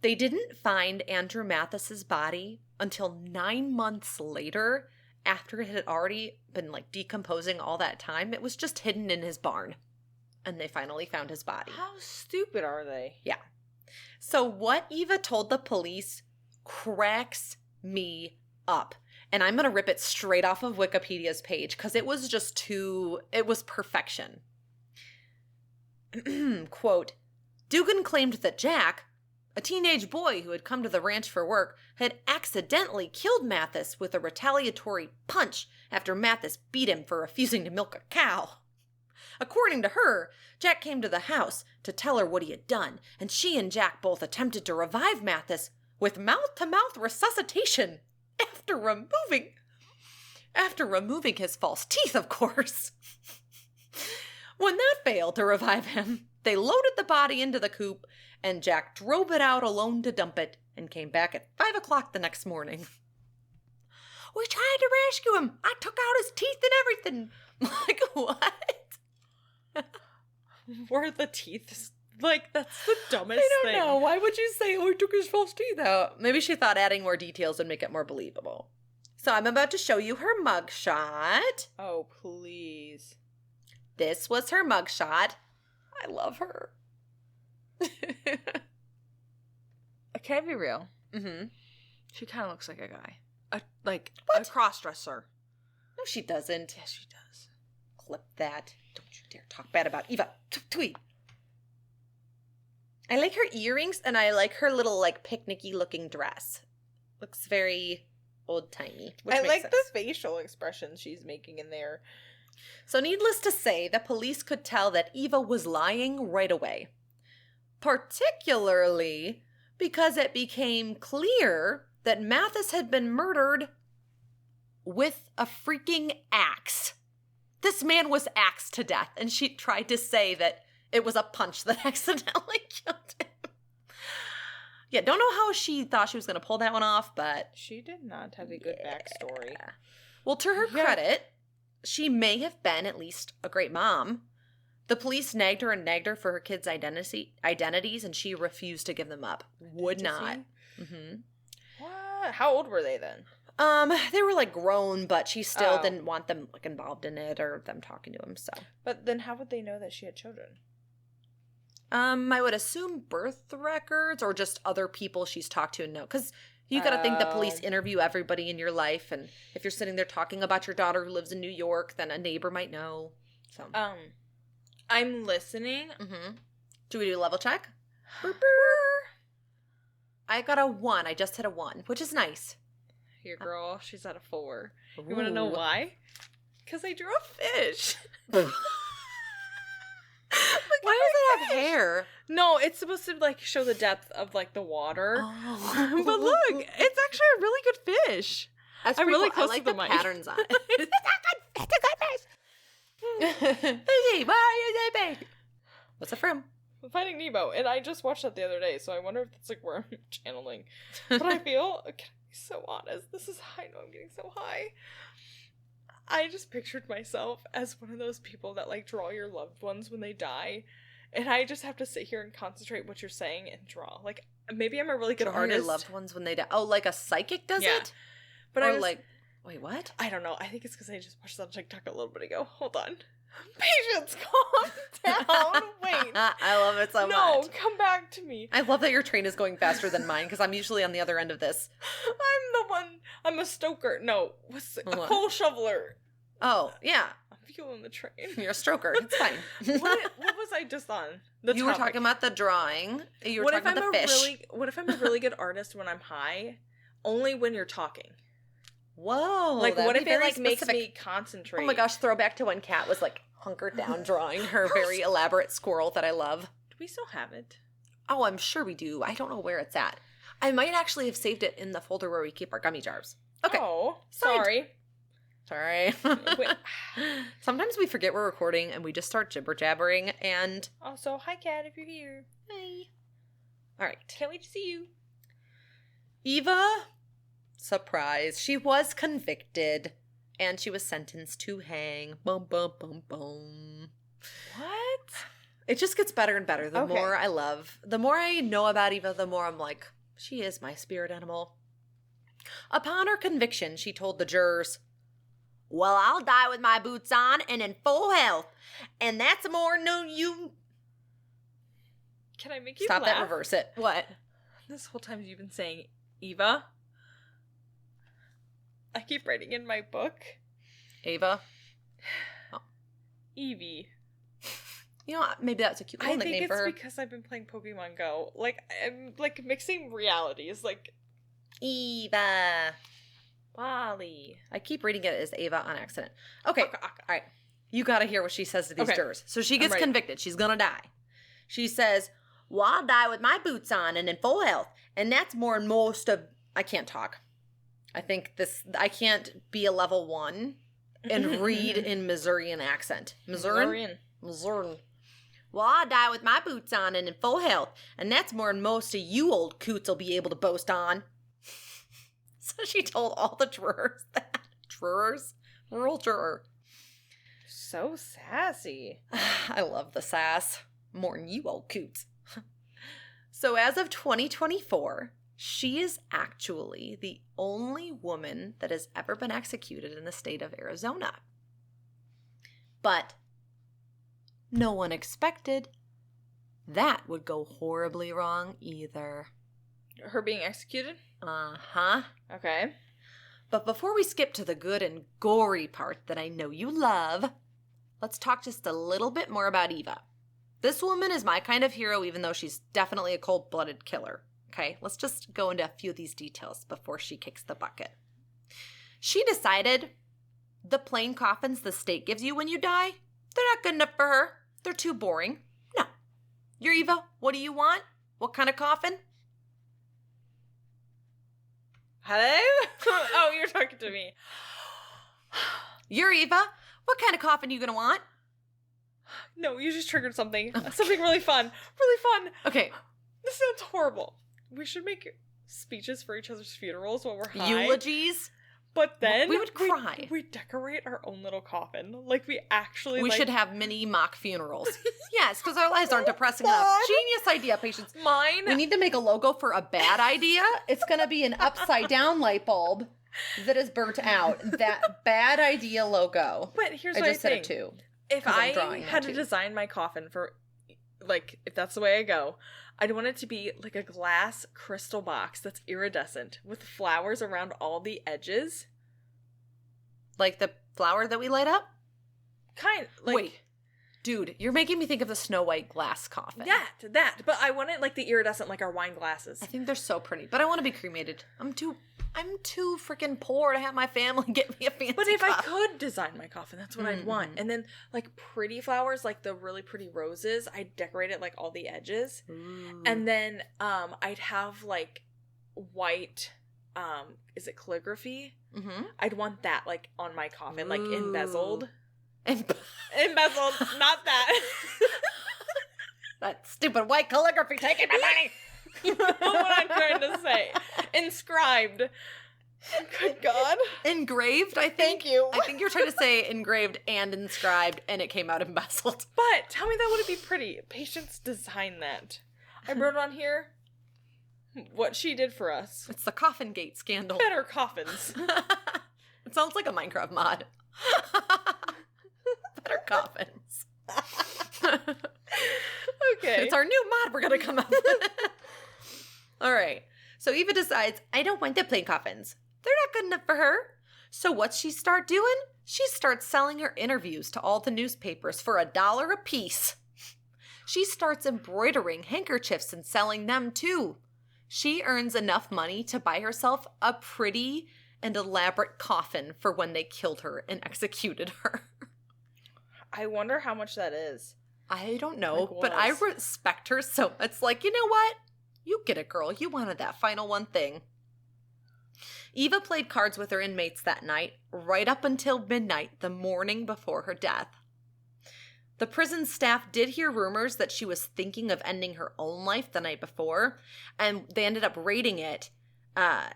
They didn't find Andrew Mathis's body until 9 months later, after it had already been like decomposing all that time. It was just hidden in his barn, and they finally found his body. How stupid are they? Yeah. So what Eva told the police cracks me up. And I'm going to rip it straight off of Wikipedia's page because it was just it was perfection. Quote, Dugan claimed that Jack, a teenage boy who had come to the ranch for work, had accidentally killed Mathis with a retaliatory punch after Mathis beat him for refusing to milk a cow. According to her, Jack came to the house to tell her what he had done, and she and Jack both attempted to revive Mathis with mouth-to-mouth resuscitation after removing his false teeth, of course. When that failed to revive him, they loaded the body into the coupe, and Jack drove it out alone to dump it and came back at 5 o'clock the next morning. We tried to rescue him. I took out his teeth and everything. Like, what? Were the teeth... Like, that's the dumbest thing. I don't know. Why would you say, he took his false teeth out? Maybe she thought adding more details would make it more believable. So I'm about to show you her mugshot. Oh, please. This was her mugshot. I love her. Can I be real? Mm-hmm. She kind of looks like a guy. A cross-dresser. No, she doesn't. Yes, she does. Clip that. Don't you dare talk bad about Eva. Tweet. I like her earrings, and I like her little, like, picnicky looking dress. Looks very old-timey. I like the facial expressions she's making in there. So needless to say, the police could tell that Eva was lying right away. Particularly because it became clear that Mathis had been murdered with a freaking axe. This man was axed to death, and she tried to say that it was a punch that accidentally killed him. Yeah, don't know how she thought she was going to pull that one off, but... She did not have a good backstory. Well, to her credit, she may have been at least a great mom. The police nagged her for her kids' identities, and she refused to give them up. Would not. Mm-hmm. What? How old were they then? They were like grown, but she still didn't want them like involved in it or them talking to him. So, but then how would they know that she had children? I would assume birth records or just other people she's talked to and know, because you got to think the police interview everybody in your life, and if you're sitting there talking about your daughter who lives in New York, then a neighbor might know. So, I'm listening. Mm-hmm. Do we do a level check? I got a 1. I just hit a 1, which is nice. Your girl, she's at a 4. Ooh. You want to know why? Because I drew a fish. Why does it have hair? No, it's supposed to like show the depth of like the water. Oh. But look, it's actually a really good fish. That's I'm really cool. close to the mic. Patterns on it. It's a good fish. Fishy, why are you big? What's it from? Finding Nemo, and I just watched that the other day, so I wonder if that's like where I'm channeling. But I feel, can I be so honest? This is high. I know I'm getting so high. I just pictured myself as one of those people that like draw your loved ones when they die, and I just have to sit here and concentrate what you're saying and draw. Like maybe I'm a really good artist. Your loved ones when they die. Oh, like a psychic does it? But or I just, like, wait, what? I don't know. I think it's because I just watched that on TikTok a little bit ago. Hold on. Patience, calm down. Wait. I love it so much. No, come back to me. I love that your train is going faster than mine because I'm usually on the other end of this. I'm a stoker. No, what's it? A coal shoveler. Oh, yeah. I'm fueling the train. You're a stroker. It's fine. What was I just on? You were talking about the drawing. You were talking about the fish. What if I'm a really good artist when I'm high? Only when you're talking. Whoa. Like, what if it like makes me concentrate? Oh my gosh, throwback to when Kat was like hunkered down drawing her very elaborate squirrel that I love. Do we still have it? Oh, I'm sure we do. I don't know where it's at. I might actually have saved it in the folder where we keep our gummy jars. Okay. Oh, sorry. Sorry. Sometimes we forget we're recording and we just start jibber jabbering and... Also, hi Kat, if you're here. Hi. All right. Can't wait to see you. Eva, surprise, she was convicted and she was sentenced to hang. Bum, bum, bum, bum. What? It just gets better and better. The more I know about Eva, the more I'm like, she is my spirit animal. Upon her conviction, she told the jurors, "Well, I'll die with my boots on and in full health. And that's more than you..." Can I make you Stop laugh? that, reverse it. What? This whole time you've been saying, Eva. I keep writing in my book. Ava? Oh. Evie. You know, maybe that's a cute little nickname for her. I think it's because I've been playing Pokemon Go. Like, I'm, like, mixing realities. Like... Eva. Wally. I keep reading it as Ava on accident. Okay. All right. You gotta hear what she says to these jurors. So she gets convicted. She's gonna die. She says, "Well, I'll die with my boots on and in full health. And that's more than most of..." I can't talk. I think I can't be a level 1 and read in Missourian accent. Missourian. "Well, I'll die with my boots on and in full health. And that's more than most of you old coots will be able to boast on." So she told all the jurors that. Jurors? Rural juror. So sassy. I love the sass. More than you old coots. So as of 2024, she is actually the only woman that has ever been executed in the state of Arizona. But no one expected that would go horribly wrong either. Her being executed? Uh-huh. Okay. But before we skip to the good and gory part that I know you love, let's talk just a little bit more about Eva. This woman is my kind of hero, even though she's definitely a cold-blooded killer. Okay, let's just go into a few of these details before she kicks the bucket. She decided The plain coffins the state gives you when you die, they're not good enough for her. They're too boring. No. You're Eva. What do you want? What kind of coffin? Hello? Oh, you're talking to me. You're Eva. What kind of coffin you gonna want? No, you just triggered something. Something really fun. Really fun. Okay. This sounds horrible. We should make speeches for each other's funerals while we're high. Eulogies? But then we would cry. We decorate our own little coffin. Like, we actually We should have mini mock funerals. Yes, because our lives aren't depressing enough. Genius idea, Patience. Mine. We need to make a logo for a bad idea. It's going to be an upside down light bulb that is burnt out. That bad idea logo. But here's I what just said it too. If I had to design my coffin for, like, if that's the way I go, I'd want it to be like a glass crystal box that's iridescent with flowers around all the edges. Like the flower that we light up? Wait. Dude, you're making me think of the Snow White glass coffin. That. But I want it like the iridescent, like our wine glasses. I think they're so pretty, but I want to be cremated. I'm too freaking poor to have my family get me a fancy But if coffin. I could design my coffin, that's what I'd want. And then, like, pretty flowers, like the really pretty roses, I'd decorate it, like, all the edges. Ooh. And then I'd have, like, white, is it calligraphy? Mm-hmm. I'd want that, like, on my coffin, like, embezzled. Embezzled, not that. That stupid white calligraphy taking my money. You know what I'm trying to say. Inscribed. Good God. Engraved, I think. Thank you. I think you're trying to say engraved and inscribed, and it came out embezzled. But tell me that wouldn't be pretty. Patience designed that. I wrote on here what she did for us. It's the Coffin Gate scandal. Better coffins. It sounds like a Minecraft mod. Better coffins. Okay. It's our new mod we're gonna come up with. All right. So Eva decides, I don't want the plain coffins. They're not good enough for her. So what's she start doing? She starts selling her interviews to all the newspapers for $1 a piece. She starts embroidering handkerchiefs and selling them too. She earns enough money to buy herself a pretty and elaborate coffin for when they killed her and executed her. I wonder how much that is. I don't know, Like, but I respect her so much. It's like, you know what? You get it, girl. You wanted that final one thing. Eva played cards with her inmates that night, right up until midnight, the morning before her death. The prison staff did hear rumors that she was thinking of ending her own life the night before, and they ended up raiding it,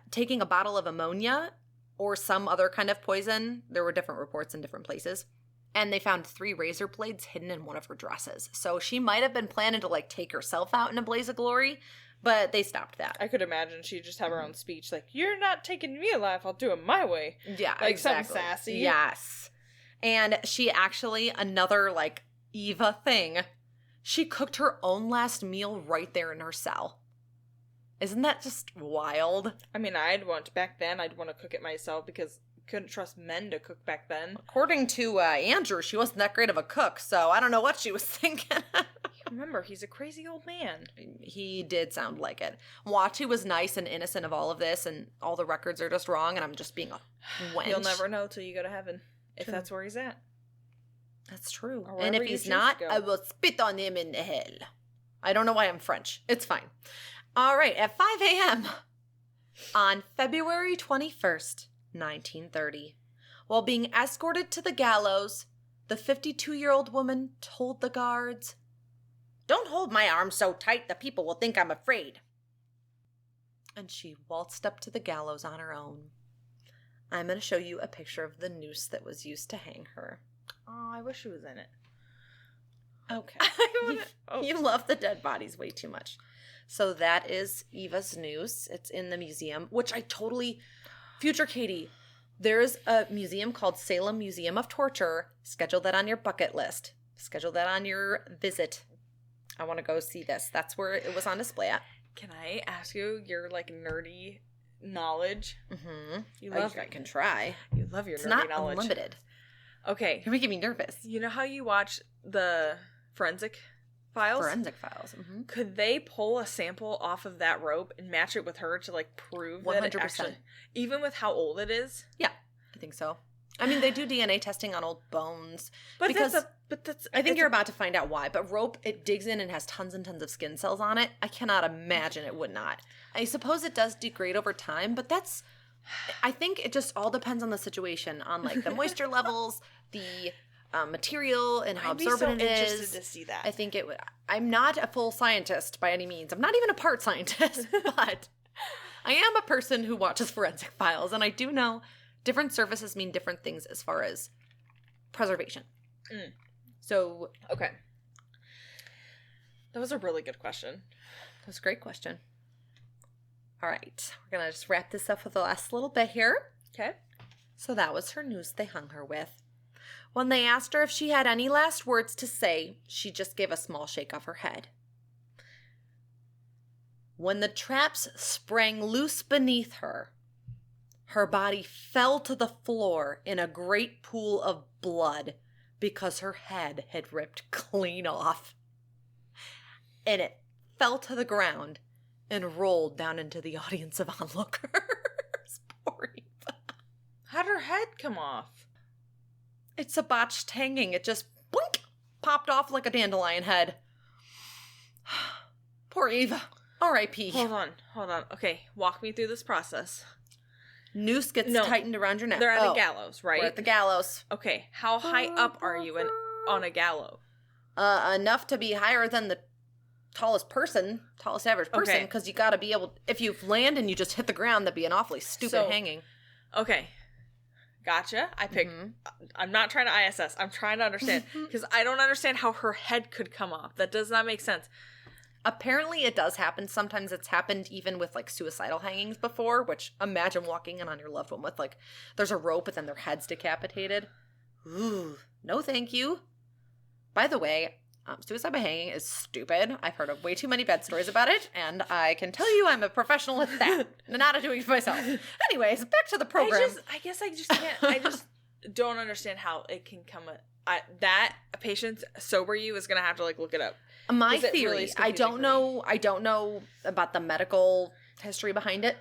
taking a bottle of ammonia or some other kind of poison. There were different reports in different places. And they found 3 razor blades hidden in one of her dresses. So she might have been planning to, like, take herself out in a blaze of glory, but they stopped that. I could imagine she'd just have her own speech, like, you're not taking me alive, I'll do it my way. Yeah, like, exactly. something sassy. Yes. And she actually, another, like, Eva thing, she cooked her own last meal right there in her cell. Isn't that just wild? I mean, back then, I'd want to cook it myself because couldn't trust men to cook back then. According to Andrew, she wasn't that great of a cook, so I don't know what she was thinking. Remember, he's a crazy old man. He did sound like it. Watty was nice and innocent of all of this, and all the records are just wrong, and I'm just being a wench. You'll never know till you go to heaven, if that's where he's at. That's true. Or And if wherever you he's choose not, to go. I will spit on him in hell. I don't know why I'm French. It's fine. All right, at 5 a.m. on February 21st, 1930, while being escorted to the gallows, the 52-year-old woman told the guards, "Don't hold my arm so tight, the people will think I'm afraid." And she waltzed up to the gallows on her own. I'm going to show you a picture of the noose that was used to hang her. Oh, I wish she was in it. Okay. You love the dead bodies way too much. So that is Eva's noose. It's in the museum, which I totally... Future Katy, there's a museum called Salem Museum of Torture. Schedule that on your bucket list. Schedule that on your visit. I want to go see this. That's where it was on display at. Can I ask you your, like, nerdy knowledge? Mm-hmm. You love I can try. You love your It's nerdy not knowledge. unlimited. Okay. You're making me nervous. You know how you watch the forensic files? Forensic files. Mm-hmm. Could they pull a sample off of that rope and match it with her to, like, prove 100%. that it actually... Even with how old it is? Yeah, I think so. I mean, they do DNA testing on old bones. But because that's I think you're about to find out why. But rope, it digs in and has tons and tons of skin cells on it. I cannot imagine it would not. I suppose it does degrade over time, but I think it just all depends on the situation, on like the moisture levels, the material, and how absorbent it is. I'm interested to see that. I think it would. I'm not a full scientist by any means. I'm not even a part scientist, but I am a person who watches forensic files, and I do know different surfaces mean different things as far as preservation. So, okay. That was a really good question. That was a great question. All right. We're going to just wrap this up with the last little bit here. Okay. So that was her noose they hung her with. When they asked her if she had any last words to say, she just gave a small shake of her head. When the traps sprang loose beneath her, her body fell to the floor in a great pool of blood because her head had ripped clean off. And it fell to the ground and rolled down into the audience of onlookers. Poor Eva. How'd her head come off? It's a botched hanging. It just boink, popped off like a dandelion head. Poor Eva. R.I.P. Hold on. Okay, walk me through this process. Noose gets tightened around your neck. They're at a gallows, right? We're at the gallows. Okay, how high up are you on a gallows? Enough to be higher than the tallest average person, because you gotta be able, if you land and you just hit the ground, that'd be an awfully stupid hanging. Okay. Gotcha. I'm not trying to ISS. I'm trying to understand, because I don't understand how her head could come off. That does not make sense. Apparently it does happen. Sometimes it's happened even with like suicidal hangings before, which imagine walking in on your loved one with like, there's a rope but then their head's decapitated. Ooh, no thank you. By the way, suicide by hanging is stupid. I've heard of way too many bad stories about it, and I can tell you I'm a professional at that. Not doing it for myself. Anyways, back to the program. I guess I just can't. I just don't understand how it can come. That a patient sober you is gonna have to like look it up. My theory, really I don't know about the medical history behind it.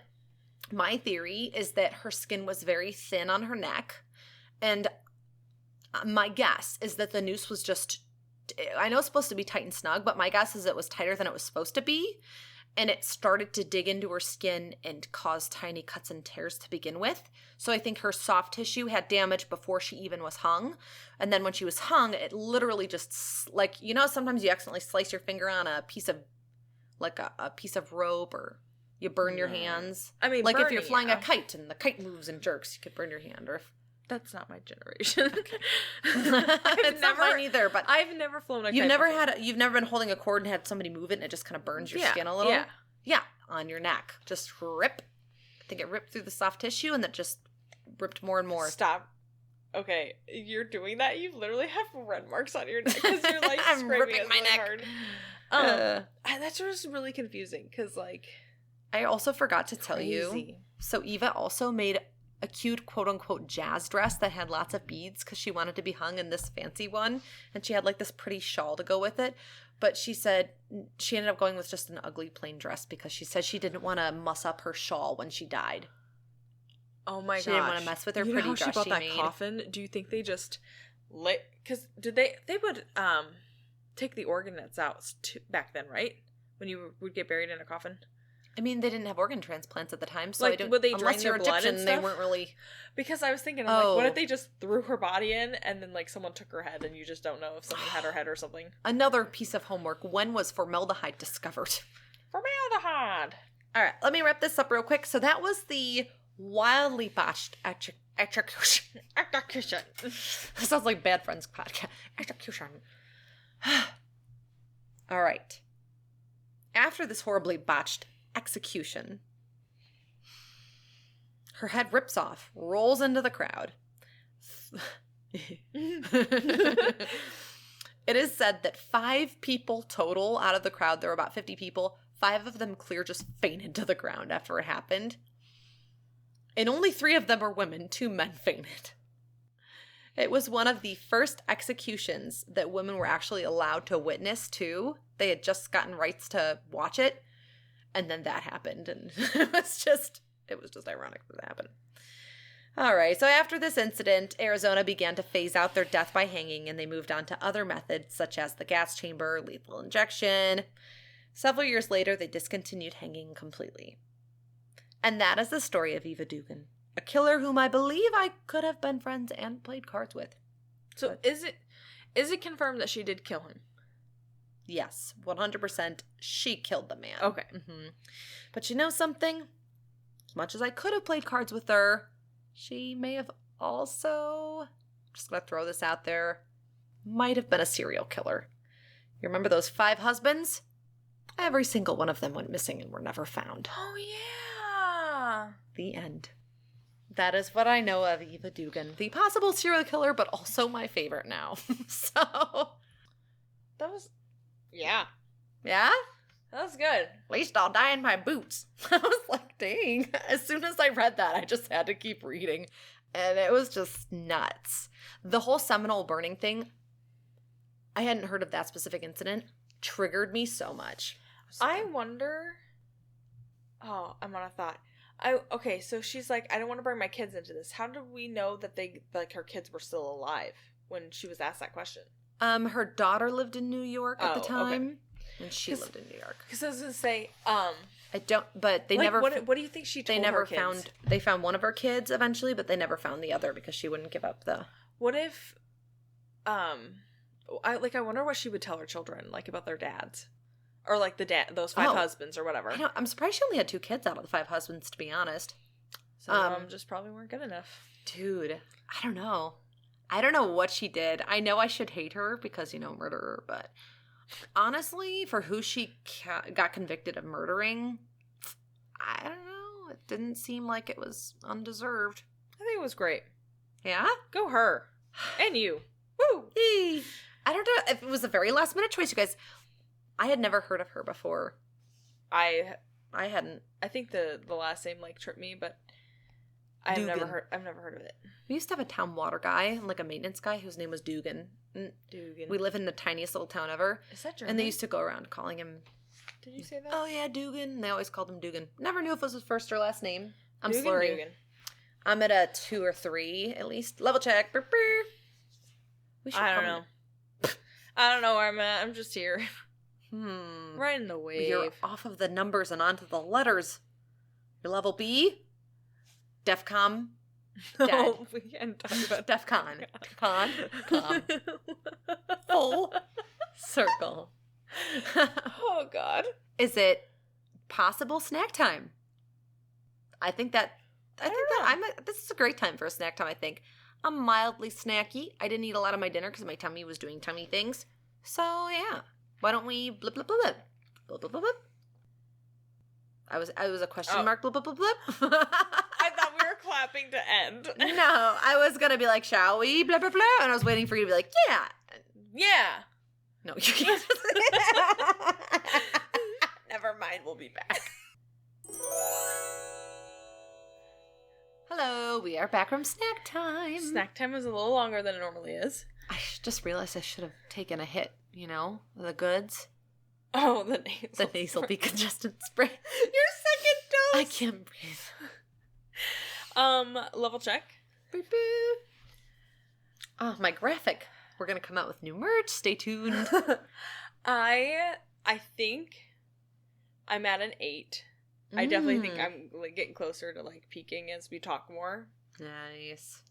My theory is that her skin was very thin on her neck, and my guess is that the noose was just, I know it's supposed to be tight and snug, but my guess is it was tighter than it was supposed to be, and it started to dig into her skin and cause tiny cuts and tears to begin with. So I think her soft tissue had damage before she even was hung, and then when she was hung, it literally just, like, you know, sometimes you accidentally slice your finger on a piece of, like a piece of rope, or you burn your hands. I mean, like if you're flying a kite and the kite moves and jerks, you could burn your hand, or if... That's not my generation. It's not mine either, but I've never flown a kite. You've never been holding a cord and had somebody move it and it just kind of burns your skin a little? Yeah, on your neck. Just rip. I think it ripped through the soft tissue and that just ripped more and more. Stop. Okay, you're doing that? You literally have red marks on your neck because you're like I'm ripping my neck. Hard. That's just really confusing because like... I also forgot to tell you. So Eva also made a cute quote-unquote jazz dress that had lots of beads because she wanted to be hung in this fancy one, and she had like this pretty shawl to go with it, but she said she ended up going with just an ugly plain dress because she said she didn't want to muss up her shawl when she died. Oh my gosh. She didn't want to mess with her pretty dress she bought that made. Coffin? Do you think they just because they would take the organs out back then, right? When you would get buried in a coffin? I mean, they didn't have organ transplants at the time, so like, I don't. Would they drain unless you're their blood Egyptian, and they stuff? weren't really. Because I was thinking, like, what if they just threw her body in and then like someone took her head and you just don't know if someone had her head or something? Another piece of homework: when was formaldehyde discovered? Formaldehyde. All right, let me wrap this up real quick. So that was the wildly botched execution. Execution. Sounds like Bad Friends podcast. Execution. All right. After this horribly botched execution, her head rips off, rolls into the crowd. It is said that 5 people total out of the crowd, there were about 50 people, 5 of them clear just fainted to the ground after it happened. And only 3 of them were women, 2 men fainted. It was one of the first executions that women were actually allowed to witness too. They had just gotten rights to watch it. And then that happened, and it was just ironic that happened. All right, so after this incident, Arizona began to phase out their death by hanging, and they moved on to other methods such as the gas chamber, lethal injection. Several years later, they discontinued hanging completely. And that is the story of Eva Dugan, a killer whom I believe I could have been friends and played cards with. So is it confirmed that she did kill him? Yes, 100% she killed the man. Okay. Mm-hmm. But you know something? As much as I could have played cards with her, she may have also, just gonna throw this out there, might have been a serial killer. You remember those 5 husbands? Every single one of them went missing and were never found. Oh, yeah. The end. That is what I know of Eva Dugan, the possible serial killer, but also my favorite now. So. That was, yeah. Yeah? That was good. At least I'll die in my boots. I was like, dang. As soon as I read that, I just had to keep reading. And it was just nuts. The whole Seminole burning thing, I hadn't heard of that specific incident, triggered me so much. I wonder. Oh, I'm on a thought. Okay, so she's like, I don't want to bring my kids into this. How do we know that her kids were still alive when she was asked that question? Her daughter lived in New York at the time. Okay. And she lived in New York. Because I was going to say, I don't, but they never. What do you think she told her kids? They found one of her kids eventually, but they never found the other because she wouldn't give up the. What if, I wonder what she would tell her children, like, about their dads. Or, like, those 5 husbands or whatever. I'm surprised she only had 2 kids out of the 5 husbands, to be honest. Some of them just probably weren't good enough. Dude, I don't know. I don't know what she did. I know I should hate her because, murderer, but honestly, for who she got convicted of murdering, I don't know. It didn't seem like it was undeserved. I think it was great. Yeah? Go her. And you. Woo! Eee. I don't know if it was a very last minute choice, you guys. I had never heard of her before. I hadn't. I think the last name tripped me, but I've never heard of it. We used to have a town water guy, like a maintenance guy, whose name was Dugan. Dugan. We live in the tiniest little town ever. Is that German? And they used to go around calling him. Did you say that? Oh yeah, Dugan. They always called him Dugan. Never knew if it was his first or last name. I'm Dugan, slurring. Dugan. I'm at a 2 or 3 at least. Level check. Burr, burr. We should I don't know. I don't know where I'm at. I'm just here. Right in the wave. You're off of the numbers and onto the letters. Your level B? Defcom. No, we can't talk about Defcon. Com. Full circle. Oh, God. Is it possible snack time? I think this is a great time for a snack time, I think. I'm mildly snacky. I didn't eat a lot of my dinner because my tummy was doing tummy things. So, yeah. Why don't we blip, blip, blip, blip, blip, blip, blip, blip. I was a question mark, blip, blip, blip, blip. I thought we were clapping to end. No, I was going to be like, shall we, blah, blah, blah. And I was waiting for you to be like, yeah. Yeah. No, you can't. Never mind, we'll be back. Hello, we are back from snack time. Snack time is a little longer than it normally is. I just realized I should have taken a hit, the goods. Oh, the nasal decongestant spray. Your second dose. I can't breathe. Level check. Boop, boop. Oh, my graphic. We're gonna come out with new merch. Stay tuned. I think I'm at an 8. I definitely think I'm getting closer to peaking as we talk more. Nice.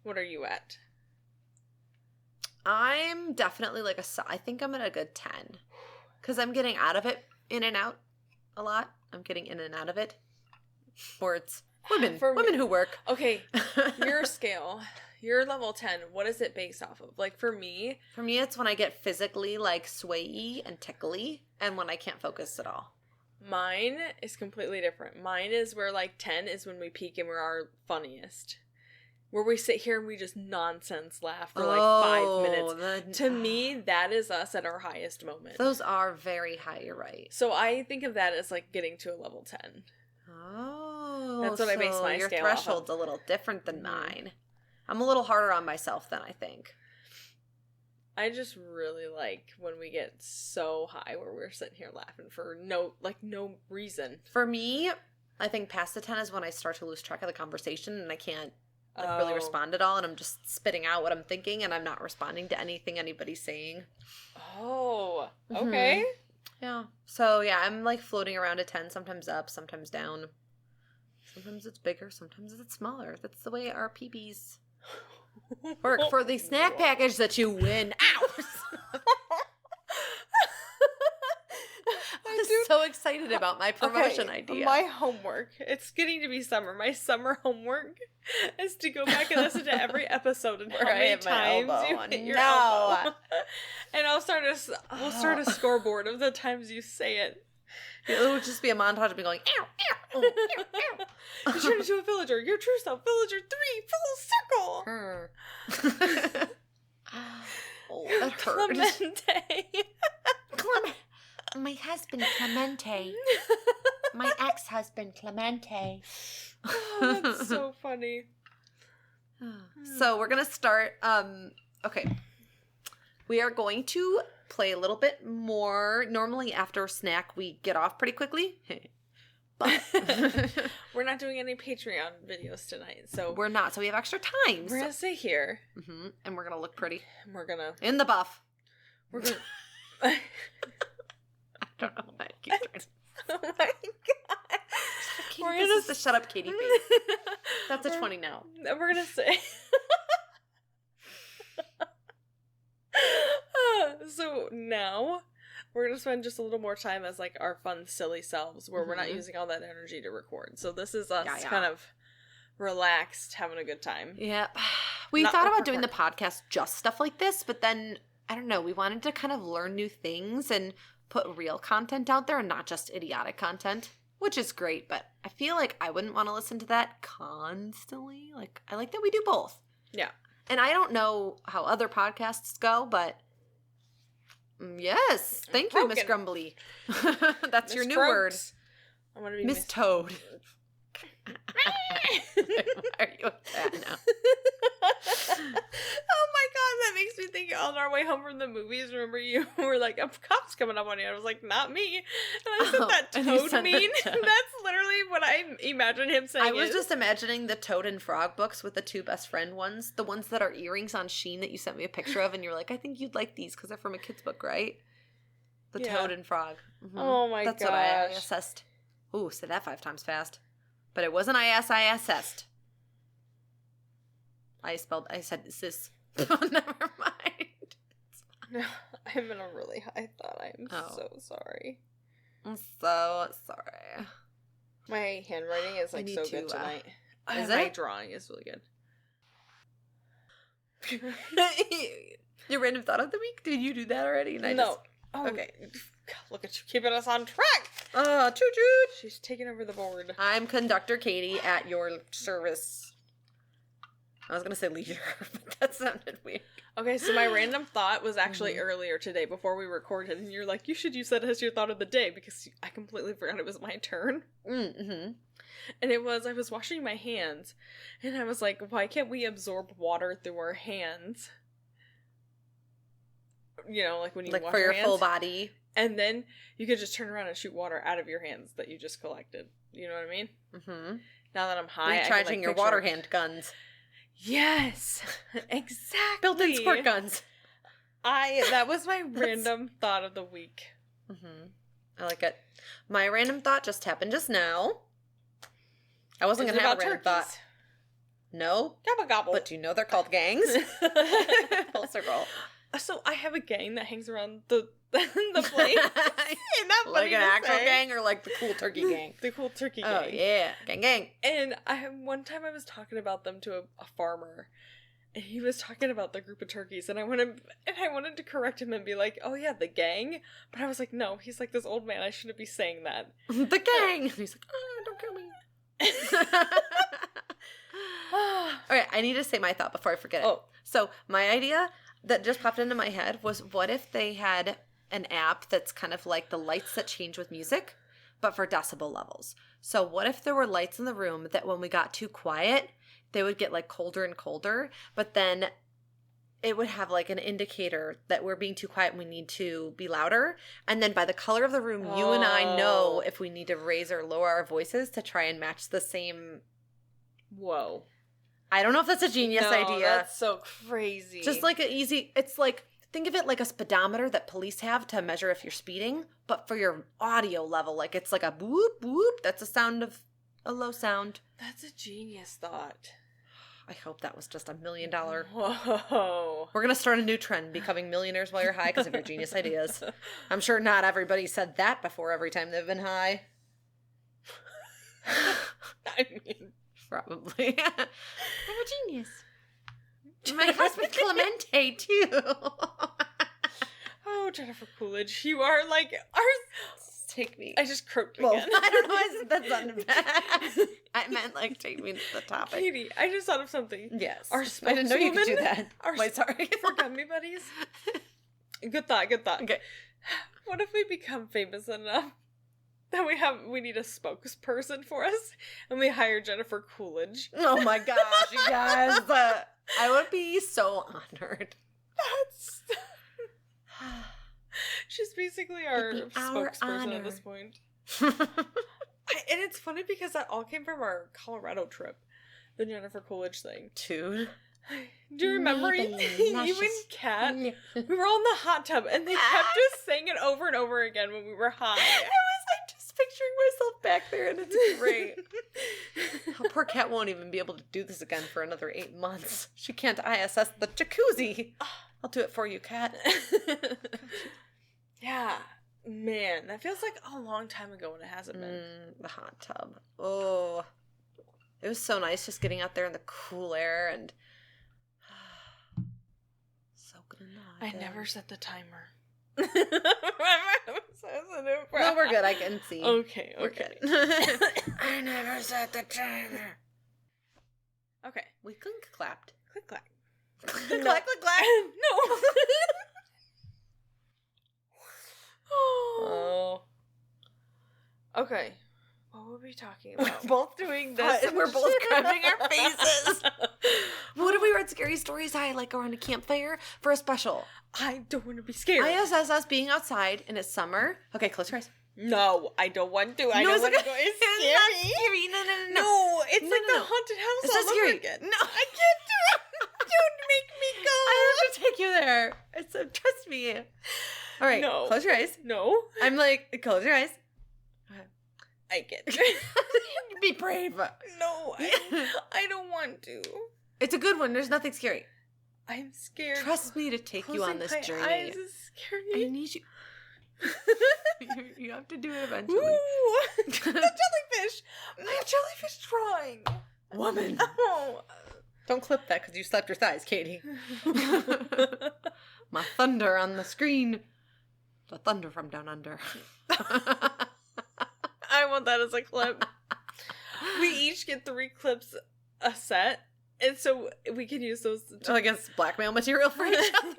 What are you at? I'm definitely I think I'm at a good 10. Because I'm getting out of it, in and out a lot. I'm getting in and out of it. Or it's women who work. Okay, your scale, your level 10, what is it based off of? For me? For me, it's when I get physically swayy and tickly and when I can't focus at all. Mine is completely different. Mine is where 10 is when we peak and we're our funniest. Where we sit here and we just nonsense laugh for 5 minutes. To me, that is us at our highest moment. Those are very high, you're right. So I think of that as getting to a level 10. Oh. That's what I base my your scale threshold's off of. A little different than mine. I'm a little harder on myself than I think. I just really like when we get so high where we're sitting here laughing for no reason. For me, I think past the 10 is when I start to lose track of the conversation and I can't really respond at all, and I'm just spitting out what I'm thinking and I'm not responding to anything anybody's saying. Oh, okay. Mm-hmm. Yeah. So, yeah, I'm like floating around a 10, sometimes up, sometimes down. Sometimes it's bigger, sometimes it's smaller. That's the way our PBs work for the snack package that you win. Ow! I'm so excited about my promotion idea. My homework. It's getting to be summer. My summer homework is to go back and listen to every episode and how many times you hit your elbow. And we'll start a scoreboard of the times you say it. It would just be a montage of me going, ow, ow, ow, ow, ow. You turn into a villager. Your true self. Villager 3. Full circle. Oh, that hurt. Clemente. My husband, Clemente. My ex-husband, Clemente. Oh, that's so funny. So we're going to start, okay. We are going to play a little bit more. Normally after snack, we get off pretty quickly. But we're not doing any Patreon videos tonight, so we're not. So we have extra time. We're gonna stay here, and we're gonna look pretty. We're gonna in the buff. We're gonna. I don't know why I keep trying. Oh my god! This is the shut up, Katy face. That's a 20 now. We're gonna say. So now we're gonna spend just a little more time as like our fun, silly selves, where we're not using all that energy to record. So this is us kind of relaxed, having a good time. Yeah, we thought about doing the podcast just stuff like this, but then I don't know. We wanted to kind of learn new things and put real content out there, and not just idiotic content, which is great. But I feel like I wouldn't want to listen to that constantly. Like I like that we do both. Yeah. And I don't know how other podcasts go, but yes, thank you, Miss Grumbly. That's Ms. your new word. I want to be Miss Toad. Why are you with that now? Oh my god, that makes me think on our way home from the movies, remember you were like, a cop's coming up on you. I was like, not me. And I said that Toad mean. That's literally what I imagine him saying. I was just imagining the Toad and Frog books with the two best friend ones. The ones that are earrings on Sheen that you sent me a picture of, and you're like, I think you'd like these because they're from a kid's book, right? The Toad and Frog. Mm-hmm. Oh my god. That's what I assessed. Ooh, say that 5 times fast. But it wasn't ISISSed. I said sis. Oh, never mind. No, I'm in a really high thought. I'm so sorry. I'm so sorry. My handwriting is like so good tonight. Is my it? drawing is really good. Your random thought of the week? Did you do that already? And No. Okay. Look at you keeping us on track. Choo choo. She's taking over the board. I'm Conductor Katy at your service. I was going to say leisure, but that sounded weird. Okay, so my random thought was actually earlier today before we recorded, and you're like, you should use that as your thought of the day, because I completely forgot it was my turn. Mm-hmm. And I was washing my hands, and I was like, why can't we absorb water through our hands? You know, like when you wash for your hands. full body. And then you could just turn around and shoot water out of your hands that you just collected. You know what I mean? Mm-hmm. Now that I'm high, recharging your water hand guns. Yes, exactly. Built-in squirt guns. That was my random thought of the week. Mm-hmm. I like it. My random thought just happened just now. I wasn't going to have a random thought. No. Gobble gobble. But you know they're called gangs. Full circle. So I have a gang that hangs around the place. Like an actual gang or like the cool turkey gang? The cool turkey gang. Oh, yeah. Gang. And one time I was talking about them to a farmer, and he was talking about the group of turkeys, and I wanted to correct him and be like, oh yeah, the gang. But I was like, no, he's like this old man. I shouldn't be saying that. The gang. And he's like, oh, don't kill me. All right, I need to say my thought before I forget it. Oh. So my idea that just popped into my head was, what if they had an app that's kind of like the lights that change with music, but for decibel levels? So what if there were lights in the room that when we got too quiet, they would get like colder and colder, but then it would have like an indicator that we're being too quiet and we need to be louder. And then by the color of the room, you and I know if we need to raise or lower our voices to try and match the same. Whoa. I don't know if that's a genius idea. That's so crazy. Just like it's like, think of it like a speedometer that police have to measure if you're speeding, but for your audio level, like it's like a whoop, whoop. That's a sound of a low sound. That's a genius thought. I hope that was just $1 million. Whoa. We're going to start a new trend, becoming millionaires while you're high because of your genius ideas. I'm sure not everybody said that before every time they've been high. I mean, probably. I'm a genius. My husband Clemente, too. Oh, Jennifer Coolidge, you are like our... Take me. I just croaked again. Well, I don't know why that sounded bad. I meant like take me to the topic. Katie, I just thought of something. Yes. Our I didn't know you could do that. Wait, sorry. For Gummy Buddies. Good thought. Okay. What if we become famous enough that we need a spokesperson for us and we hire Jennifer Coolidge? Oh my gosh, you guys. I would be so honored. That's... She's basically our spokesperson at this point. And it's funny because that all came from our Colorado trip. The Jennifer Coolidge thing. Dude. Do you remember you and Kat? We were all in the hot tub and they kept just saying it over and over again when we were high. I'm just picturing myself back there and it's great. Oh, poor Kat won't even be able to do this again for another 8 months. She can't ISS the jacuzzi. I'll do it for you, Kat. Yeah. Man, that feels like a long time ago when it hasn't been. The hot tub. Oh. It was so nice just getting out there in the cool air and soaking in the hot I never set the timer. No, we're good. I can see. Okay. We're good. I never set the timer. Okay. We clink clapped. Click clack. Click clack, click clack. No. Oh. Okay. What were we talking about? We're both doing this and we're both grabbing our faces. What if we read Scary Stories High, like around a campfire for a special? I don't want to be scared. ISS us being outside and it's summer. Okay, close your eyes. No, I don't want to. I don't want to go. It's scary. It's not scary. No, it's like the haunted house it's all not scary. over again. No, I can't do it. Don't make me go. I have to take you there. Trust me. All right, No. close your eyes. No. I'm like, close your eyes. I can't. Be brave. No, I don't want to. It's a good one. There's nothing scary. I'm scared. Trust me to take you on this journey. My eyes is scary. I need you. You have to do it eventually. Ooh, the jellyfish. My jellyfish drawing. Woman. Oh. Don't clip that because you slapped your thighs, Katie. My thunder on the screen. The thunder from down under. I want that as a clip. We each get 3 clips a set, and so we can use those to... I guess blackmail material for each other.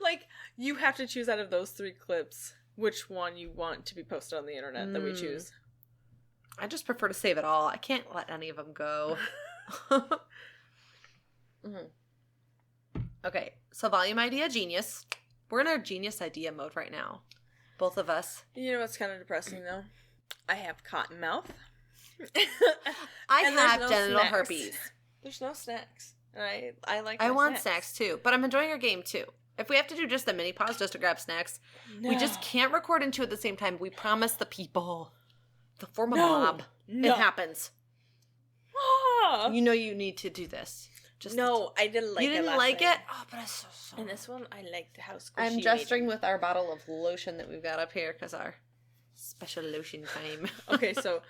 Like, you have to choose out of those 3 clips which one you want to be posted on the internet that we choose. I just prefer to save it all. I can't let any of them go. Okay, so volume idea, genius. We're in our genius idea mode right now. Both of us. You know what's kind of depressing, though? I have cotton mouth. I And have no genital snacks. herpes. There's no snacks. And I like I my want snacks too, but I'm enjoying our game too. If we have to do just a mini pause just to grab snacks, we just can't record and chew at the same time. We promise the people. The form a mob. No. It happens. Ah. You know you need to do this. Just No, I didn't like it. You didn't last like night. it? Oh, but it's so soft. And this one, I liked how squishy. I'm gesturing with our bottle of lotion that we've got up here because our special lotion time. Okay, so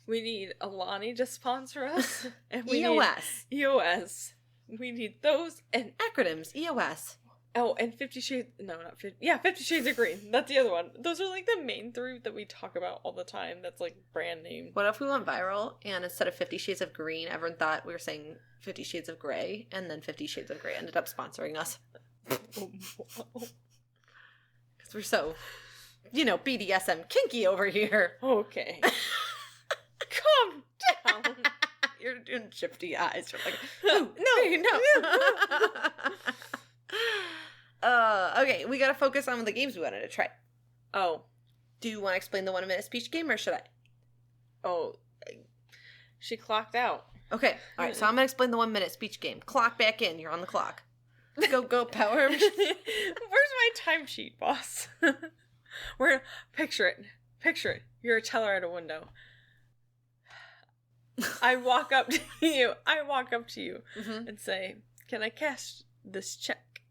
we need Alani to sponsor us. And we EOS. Need EOS. We need those and Acronyms. EOS. oh, and 50 Shades. No, not 50. Yeah, 50 Shades of Green. That's the other one. Those are like the main 3 that we talk about all the time. That's like brand name. What if we went viral and instead of 50 Shades of Green, everyone thought we were saying 50 Shades of Grey, and then 50 Shades of Grey ended up sponsoring us? Because we're so, BDSM kinky over here. Okay. Calm down. You're doing shifty eyes. You're like, no. Okay, we gotta focus on the games we wanted to try. Oh. Do you want to explain the 1 minute speech game, or should I? Oh. She clocked out. Okay, alright, so I'm gonna explain the 1 minute speech game. Clock back in, you're on the clock. Go, power. Where's my timesheet, boss? Picture it. You're a teller at a window. I walk up to you Mm-hmm. and say, "Can I cash this check?"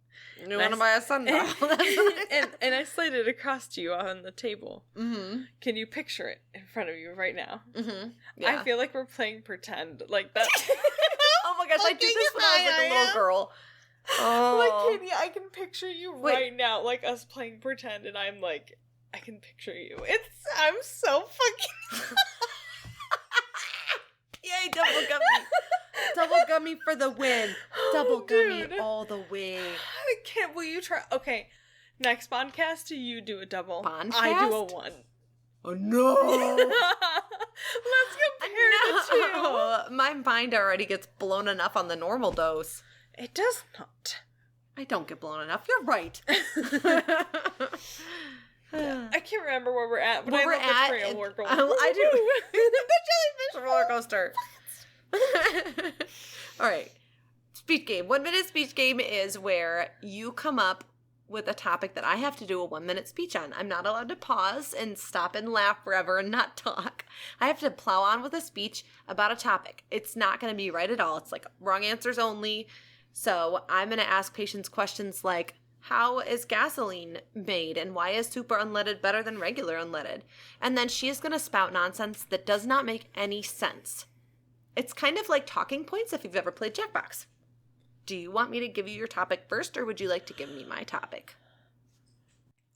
You want to buy a sundial? and I slide it across to you on the table. Mm-hmm. Can you picture it in front of you right now? Mm-hmm. Yeah. I feel like we're playing pretend, like that. Oh my gosh, I did this when I was like a little girl. Oh. Like, Katie, I can picture you right now, like us playing pretend, and I'm like, I can picture you. I'm so fucking... Yay, double gummy. Double gummy for the win. Double gummy all the way. I can't, will you try? Okay, next podcast, you do a double. Podcast? I do a one. Oh no. Let's compare the two. My mind already gets blown enough on the normal dose. It does not. I don't get blown enough. You're right. I can't remember where we're at, but where I love the trail we're going. I do. The jellyfish roller coaster. All right. Speech game. 1 minute speech game is where you come up with a topic that I have to do a 1 minute speech on. I'm not allowed to pause and stop and laugh forever and not talk. I have to plow on with a speech about a topic. It's not going to be right at all. It's like wrong answers only. So I'm going to ask patients questions like, how is gasoline made and why is super unleaded better than regular unleaded? And then she is going to spout nonsense that does not make any sense. It's kind of like talking points if you've ever played Jackbox. Do you want me to give you your topic first, or would you like to give me my topic?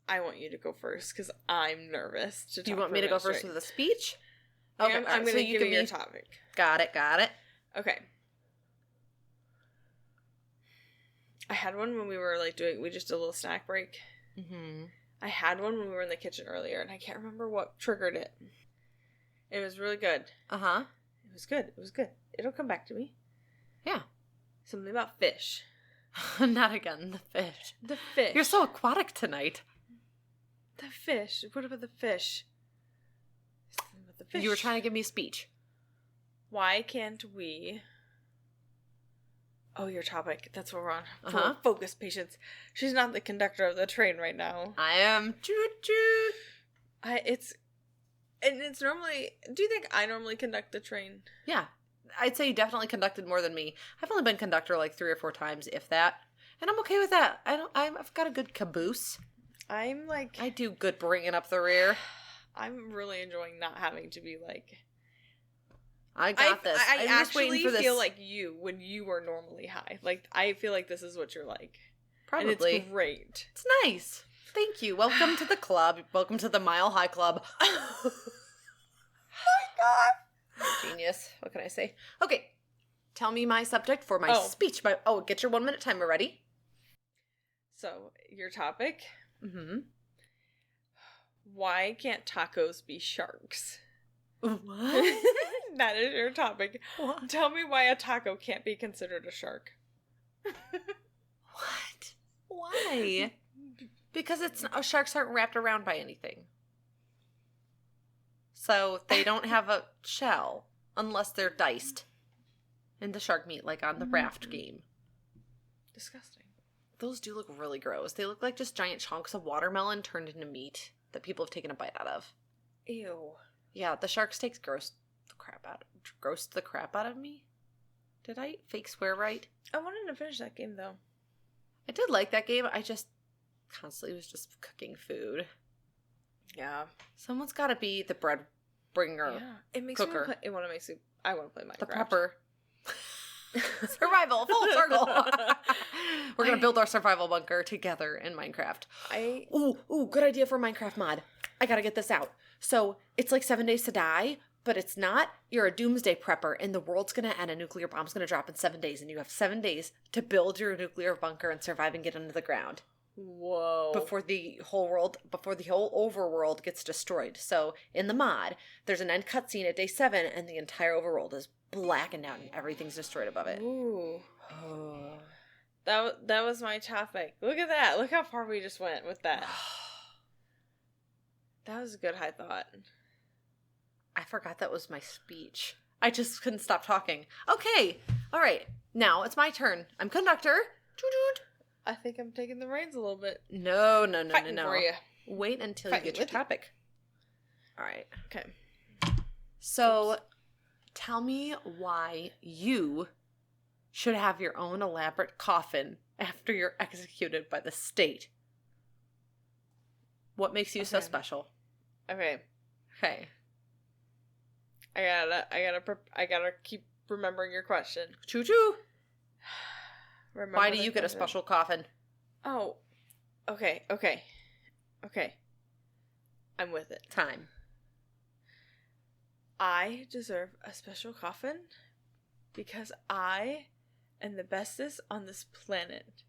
I want you to go first because I'm nervous to talk. Do you want me to go first with the speech? Okay, I'm going to give you your topic. Got it. Okay. I had one when we were we just did a little snack break. Mm-hmm. I had one when we were in the kitchen earlier, and I can't remember what triggered it. It was really good. Uh-huh. It was good. It'll come back to me. Yeah. Something about fish. Not again, the fish. The fish. You're so aquatic tonight. The fish. What about the fish? Something about the fish. You were trying to give me a speech. Why can't we... Oh, your topic. That's what we're on. Uh-huh. Focus, patience. She's not the conductor of the train right now. I am. Choo-choo. It's normally... Do you think I normally conduct the train? Yeah. I'd say you definitely conducted more than me. I've only been conductor like 3 or 4 times, if that. And I'm okay with that. I've got a good caboose. I'm like... I do good bringing up the rear. I'm really enjoying not having to be like... I got this. I I'm just waiting actually for this. feel like you when you were normally high. Like, I feel like this is what you're like. Probably. And it's great. It's nice. Thank you. Welcome to the club. Welcome to the Mile High Club. Oh my god. Genius. What can I say? Okay. Tell me my subject for my speech. Get your 1 minute timer ready. So, your topic? Mm-hmm. Why can't tacos be sharks? What? That is your topic. What? Tell me why a taco can't be considered a shark. What? Why? Because sharks aren't wrapped around by anything. So they don't have a shell unless they're diced into shark meat, like on the raft game. Disgusting. Those do look really gross. They look like just giant chunks of watermelon turned into meat that people have taken a bite out of. Ew. Yeah, the shark steaks grossed the crap out of me. Did I fake swear right? I wanted to finish that game though. I did like that game. I just constantly was just cooking food. Yeah. Someone's got to be the bread bringer. Yeah. It makes cooker. I want to play Minecraft. The prepper. Survival, full circle. We're going to build our survival bunker together in Minecraft. Ooh, good idea for Minecraft mod. I got to get this out. So, it's like 7 days to die, but it's not. You're a doomsday prepper, and the world's going to end. A nuclear bomb's going to drop in 7 days, and you have 7 days to build your nuclear bunker and survive and get under the ground. Whoa. Before the whole overworld gets destroyed. So, in the mod, there's an end cutscene at day 7, and the entire overworld is blackened out, and everything's destroyed above it. Ooh. Oh. That was my topic. Look at that. Look how far we just went with that. That was a good high thought. I forgot that was my speech. I just couldn't stop talking. Okay. All right. Now it's my turn. I'm conductor. I think I'm taking the reins a little bit. No. Fighting for you. Wait until Fighting you get your with you. topic. All right. Okay. So, tell me why you should have your own elaborate coffin after you're executed by the state. What makes you so special? Okay. Okay. I gotta keep remembering your question. Choo-choo. Remember Why do you get a special coffin? Oh. Okay. I'm with it. Time. I deserve a special coffin because I am the bestest on this planet.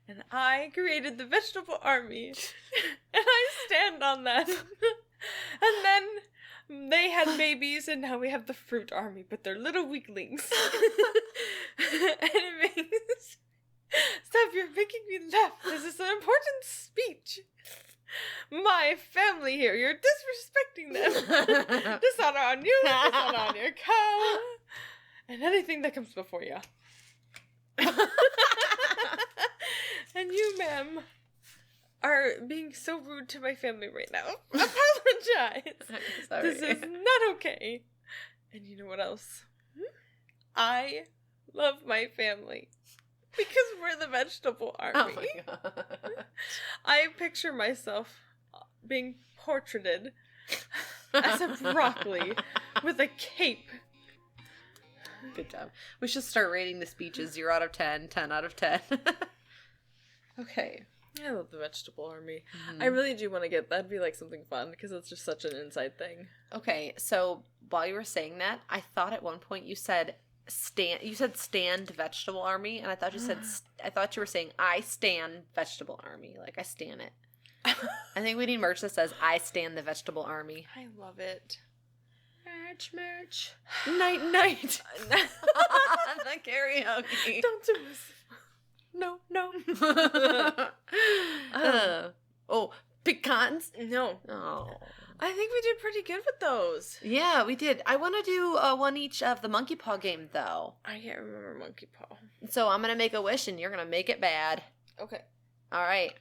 And I created the vegetable army. And I stand on that. And then they had babies and now we have the fruit army, but they're little weaklings. And it makes... Stop, you're making me laugh. This is an important speech. My family here, you're disrespecting them. Dishonor on you, dishonor on your cow, and anything that comes before you. And you, ma'am, are being so rude to my family right now. Apologize. I'm sorry. This is not okay. And you know what else? I love my family. Because we're the vegetable army. Oh my god. I picture myself being portraited as a broccoli with a cape. Good job. We should start rating the speeches 0 out of 10, 10 out of 10. Okay. I love the vegetable army. I really do want to get that'd be like something fun because it's just such an inside thing. Okay, so while you were saying that, I thought at one point you said stand vegetable army, and I thought you were saying I stand vegetable army, like I stan it. I think we need merch that says I stand the vegetable army. I love it. Merch. Night. The karaoke. Don't do this. No. Oh, pecans? No. Oh. I think we did pretty good with those. Yeah, we did. I want to do one each of the monkey paw game, though. I can't remember monkey paw. So I'm going to make a wish, and you're going to make it bad. Okay. All right.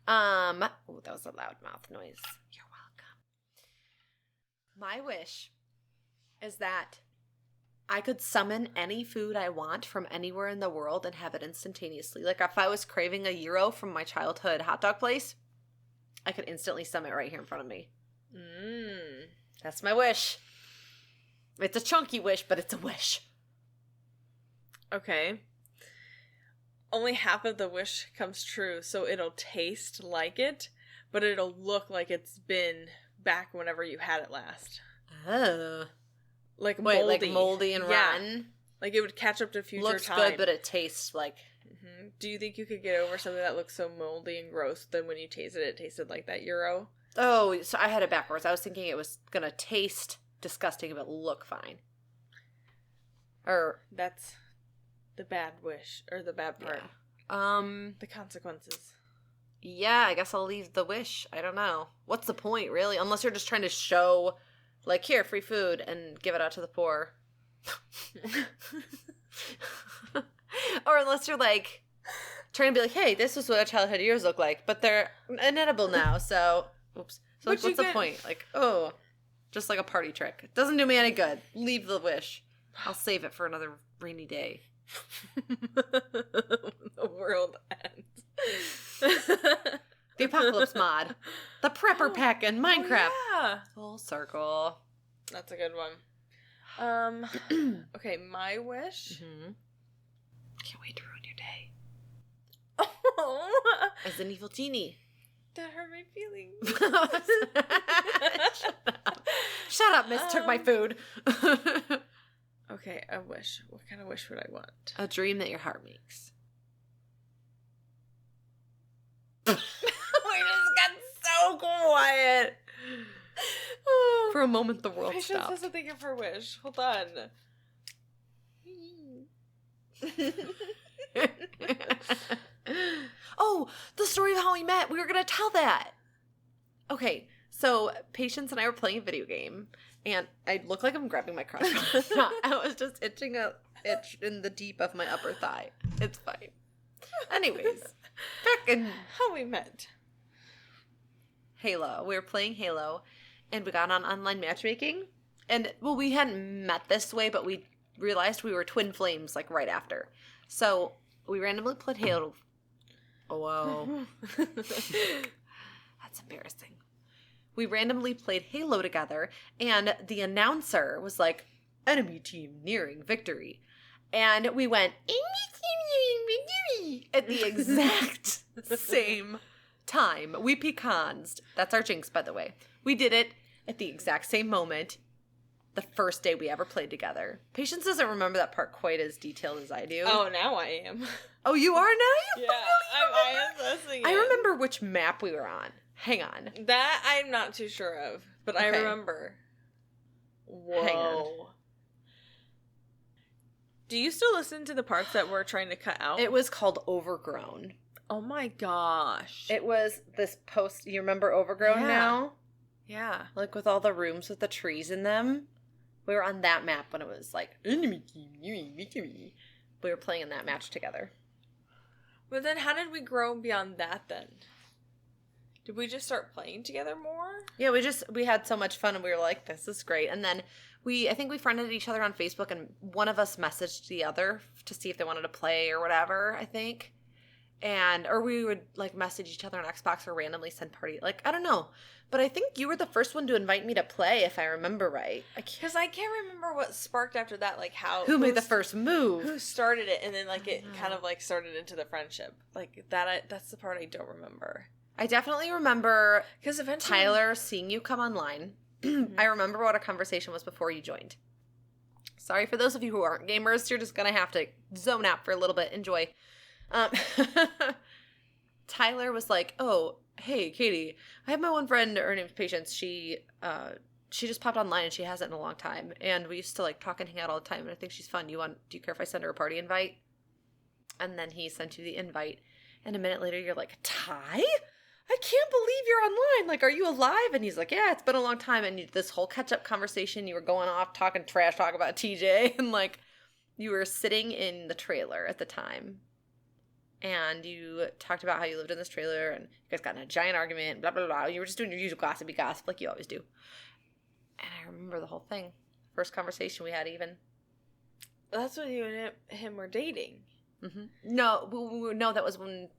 Oh, that was a loud mouth noise. You're welcome. My wish is that I could summon any food I want from anywhere in the world and have it instantaneously. Like if I was craving a gyro from my childhood hot dog place, I could instantly summon it right here in front of me. That's my wish. It's a chunky wish, but it's a wish. Okay. Only half of the wish comes true, so it'll taste like it, but it'll look like it's been back whenever you had it last. Oh. Like moldy. Wait, like moldy and rotten? Like it would catch up to future Looks time. good, but it tastes like... Mm-hmm. Do you think you could get over something that looks so moldy and gross, then when you tasted it, it tasted like that gyro? Oh, so I had it backwards. I was thinking it was gonna taste disgusting, but look fine. Or... That's the bad wish, or the bad part. Yeah. The consequences. Yeah, I guess I'll leave the wish. I don't know. What's the point, really? Unless you're just trying to show, like, here, free food, and give it out to the poor. Or unless you're, like, trying to be like, hey, this is what our childhood years look like, but they're inedible now, so... Oops. So, like, what's the point? Like, oh, just like a party trick. It doesn't do me any good. Leave the wish. I'll save it for another rainy day. The world ends. The apocalypse mod. The prepper pack in Minecraft. Oh, yeah. Full circle. That's a good one. Okay, my wish. Mm-hmm. Can't wait to ruin your day. Oh, As an evil genie. that hurt my feelings. Shut up, miss. Took my food. Okay, a wish. What kind of wish would I want? A dream that your heart makes. We just got so quiet. For a moment, the world Patience stopped. has to think of her wish. Hold on. Oh, the story of how we met. We were going to tell that. Okay, so Patience and I were playing a video game, and I look like I'm grabbing my crotch. I was just itching a itch in the deep of my upper thigh. It's fine. Anyways, back in how we met. Halo. We were playing Halo, and we got on online matchmaking. And, well, we hadn't met this way, but we realized we were twin flames, like, right after. So, we randomly played Halo. Oh, whoa. That's embarrassing. We randomly played Halo together, and the announcer was like, enemy team nearing victory. And we went, at the exact same time. We pecans. That's our jinx, by the way. We did it at the exact same moment. The first day we ever played together. Patience doesn't remember that part quite as detailed as I do. Oh, now I am. Oh, you are now? Yeah, I am listening. I remember which map we were on. Hang on. That I'm not too sure of, but okay. I remember. Whoa. Hang on. Do you still listen to the parts that we're trying to cut out? It was called Overgrown. Oh my gosh. It was this post. You remember Overgrown now? Yeah. Like with all the rooms with the trees in them. We were on that map when it was like, enemy team nearing victory. We were playing in that match together. But then how did we grow beyond that then? Did we just start playing together more? Yeah, we had so much fun and we were like, this is great. And then I think we friended each other on Facebook and one of us messaged the other to see if they wanted to play or whatever, I think. Or we would like message each other on Xbox or randomly send party. Like, I don't know. But I think you were the first one to invite me to play, if I remember right. Because I can't remember what sparked after that, like how... Who made the first move? Who started it, and then like it kind of like started into the friendship. Like that's the part I don't remember. I definitely remember because eventually Tyler seeing you come online. I remember what a conversation was before you joined. Sorry for those of you who aren't gamers. You're just going to have to zone out for a little bit. Enjoy. Tyler was like, oh, hey, Katy, I have my one friend, her name's Patience. She just popped online and she hasn't in a long time. And we used to like talk and hang out all the time. And I think she's fun. Do you care if I send her a party invite? And then he sent you the invite. And a minute later, you're like, Ty? I can't believe you're online. Like, are you alive? And he's like, yeah, it's been a long time. And this whole catch-up conversation, you were going off talking trash talk about TJ. And, like, you were sitting in the trailer at the time. And you talked about how you lived in this trailer. And you guys got in a giant argument, blah, blah, blah. You were just doing your usual gossipy gossip like you always do. And I remember the whole thing. First conversation we had even. That's when you and him were dating. Mm-hmm. No, that was when...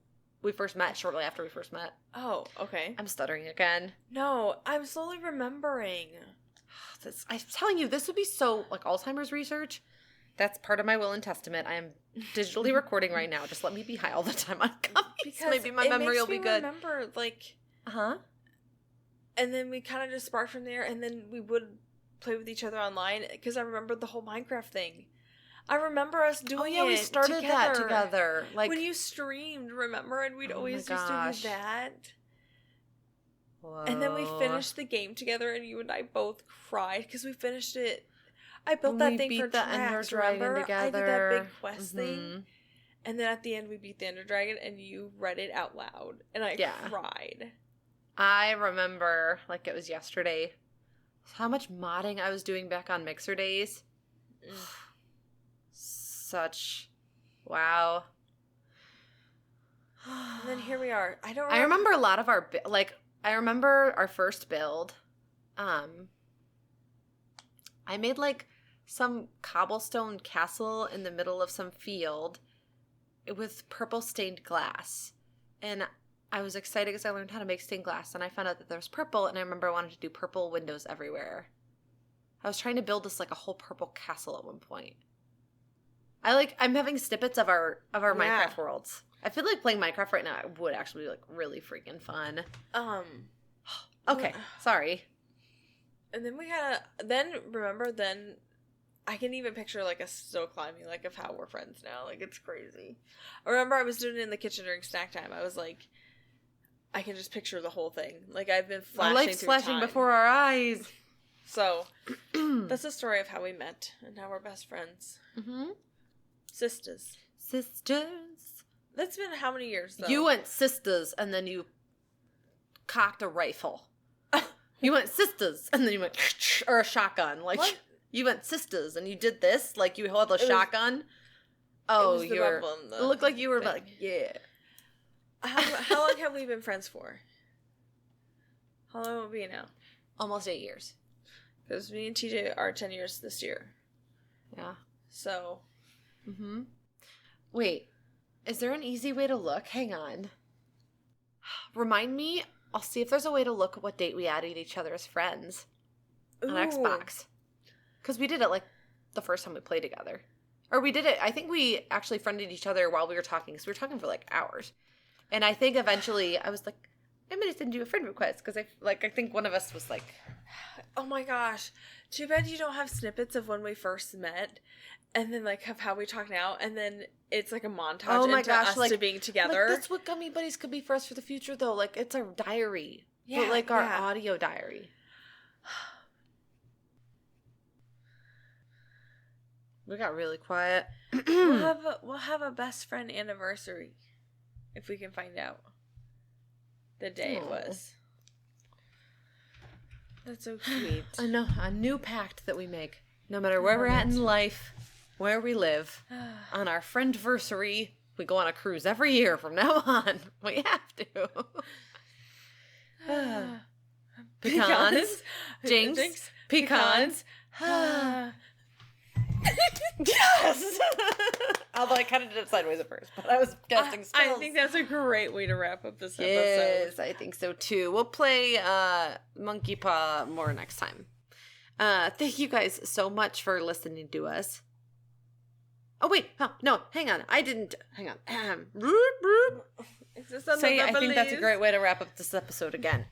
we first met, shortly after we first met. Oh, okay. I'm stuttering again. No, I'm slowly remembering. I'm telling you, this would be so, like, Alzheimer's research. That's part of my will and testament. I am digitally recording right now. Just let me be high all the time on gummies. Because maybe my memory will be good. I remember, like... Uh-huh. And then we kind of just sparked from there, and then we would play with each other online, because I remember the whole Minecraft thing. I remember us doing it. Oh, yeah, we started that together. Like when you streamed, remember? And we'd always used to do that. Whoa. And then we finished the game together, and you and I both cried because we finished it. I built that thing for Drax, Ender Dragon together. I did that big quest thing. And then at the end, we beat the Ender Dragon, and you read it out loud. And I cried. I remember, like it was yesterday, how much modding I was doing back on Mixer days. Wow. And then here we are. I remember a lot of our I remember our first build. I made like some cobblestone castle in the middle of some field with purple stained glass, and I was excited because I learned how to make stained glass, and I found out that there was purple, and I remember I wanted to do purple windows everywhere. I was trying to build this like a whole purple castle at one point. I'm having snippets of our Minecraft worlds. I feel like playing Minecraft right now would actually be like really freaking fun. Okay, sorry. And then remember I can even picture like us still climbing, like of how we're friends now. Like it's crazy. I remember I was doing it in the kitchen during snack time. I was like, I can just picture the whole thing. Like I've been flashing our life's flashing time before our eyes. So that's the story of how we met and now we're best friends. Mm-hmm. Sisters. That's been how many years, though? You went sisters, and then you cocked a rifle. You went sisters, and then you went, or a shotgun. Like, what? You went sisters, and you did this, like you held a shotgun. Oh, you were. It looked like you were like, yeah. How long have we been friends for? How long will it be now? Almost 8 years. Because me and TJ are 10 years this year. Yeah. So. Mm-hmm. Wait, is there an easy way to look? Hang on. Remind me. I'll see if there's a way to look at what date we added each other as friends on Xbox. Because we did it, like, the first time we played together. Or we did it, I think we actually friended each other while we were talking. Because we were talking for, like, hours. And I think eventually I was like, I'm going to send you a friend request. Because I think one of us was like... Oh my gosh. Too bad you don't have snippets of when we first met. And then, like, of how we talk now. And then it's, like, a montage into us like, to being together. Like, that's what Gummy Buddies could be for us for the future, though. Like, it's our diary. Yeah, but, like, our audio diary. We got really quiet. We'll have a best friend anniversary. If we can find out the day it was. That's so sweet. I know. A new pact that we make. No matter where we're at in life, where we live, on our friendversary, we go on a cruise every year from now on. We have to. Pecans. Jinx. Pecans. Yes! Although I kind of did it sideways at first, but I was casting spells. I think that's a great way to wrap up this episode. Yes, I think so too. We'll play Monkey Paw more next time. Thank you guys so much for listening to us. Oh, wait. Oh, no, hang on. I didn't. Hang on. Say, I think that's a great way to wrap up this episode again.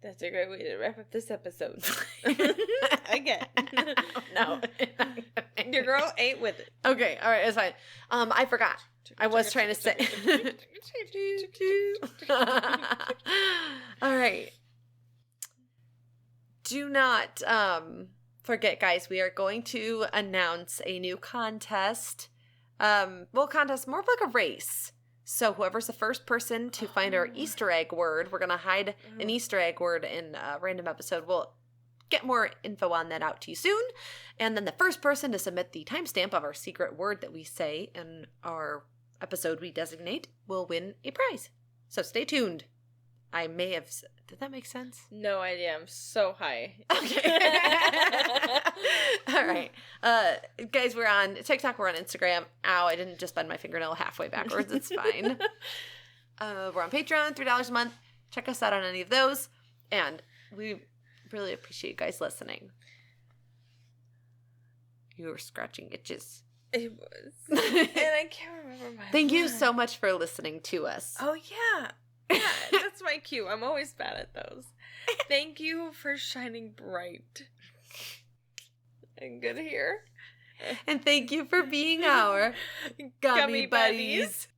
That's a great way to wrap up this episode. Again. No. Your girl ain't with it. Okay, all right, it's fine. I forgot. I was trying to say. All right. Do not forget, guys, we are going to announce a new contest. Contest, more of like a race. So whoever's the first person to find our Easter egg word, we're going to hide an Easter egg word in a random episode. We'll get more info on that out to you soon. And then the first person to submit the timestamp of our secret word that we say in our episode we designate will win a prize. So stay tuned. I may have... Did that make sense? No idea. I'm so high. Okay. All right. Guys, we're on TikTok. We're on Instagram. Ow, I didn't just bend my fingernail halfway backwards. It's fine. We're on Patreon, $3 a month. Check us out on any of those. And we really appreciate you guys listening. You were scratching itches. It was. And I can't remember my Thank you so much for listening to us. Oh, yeah. Yeah, that's my cue. I'm always bad at those. Thank you for shining bright and good here. And thank you for being our Gummy Buddies.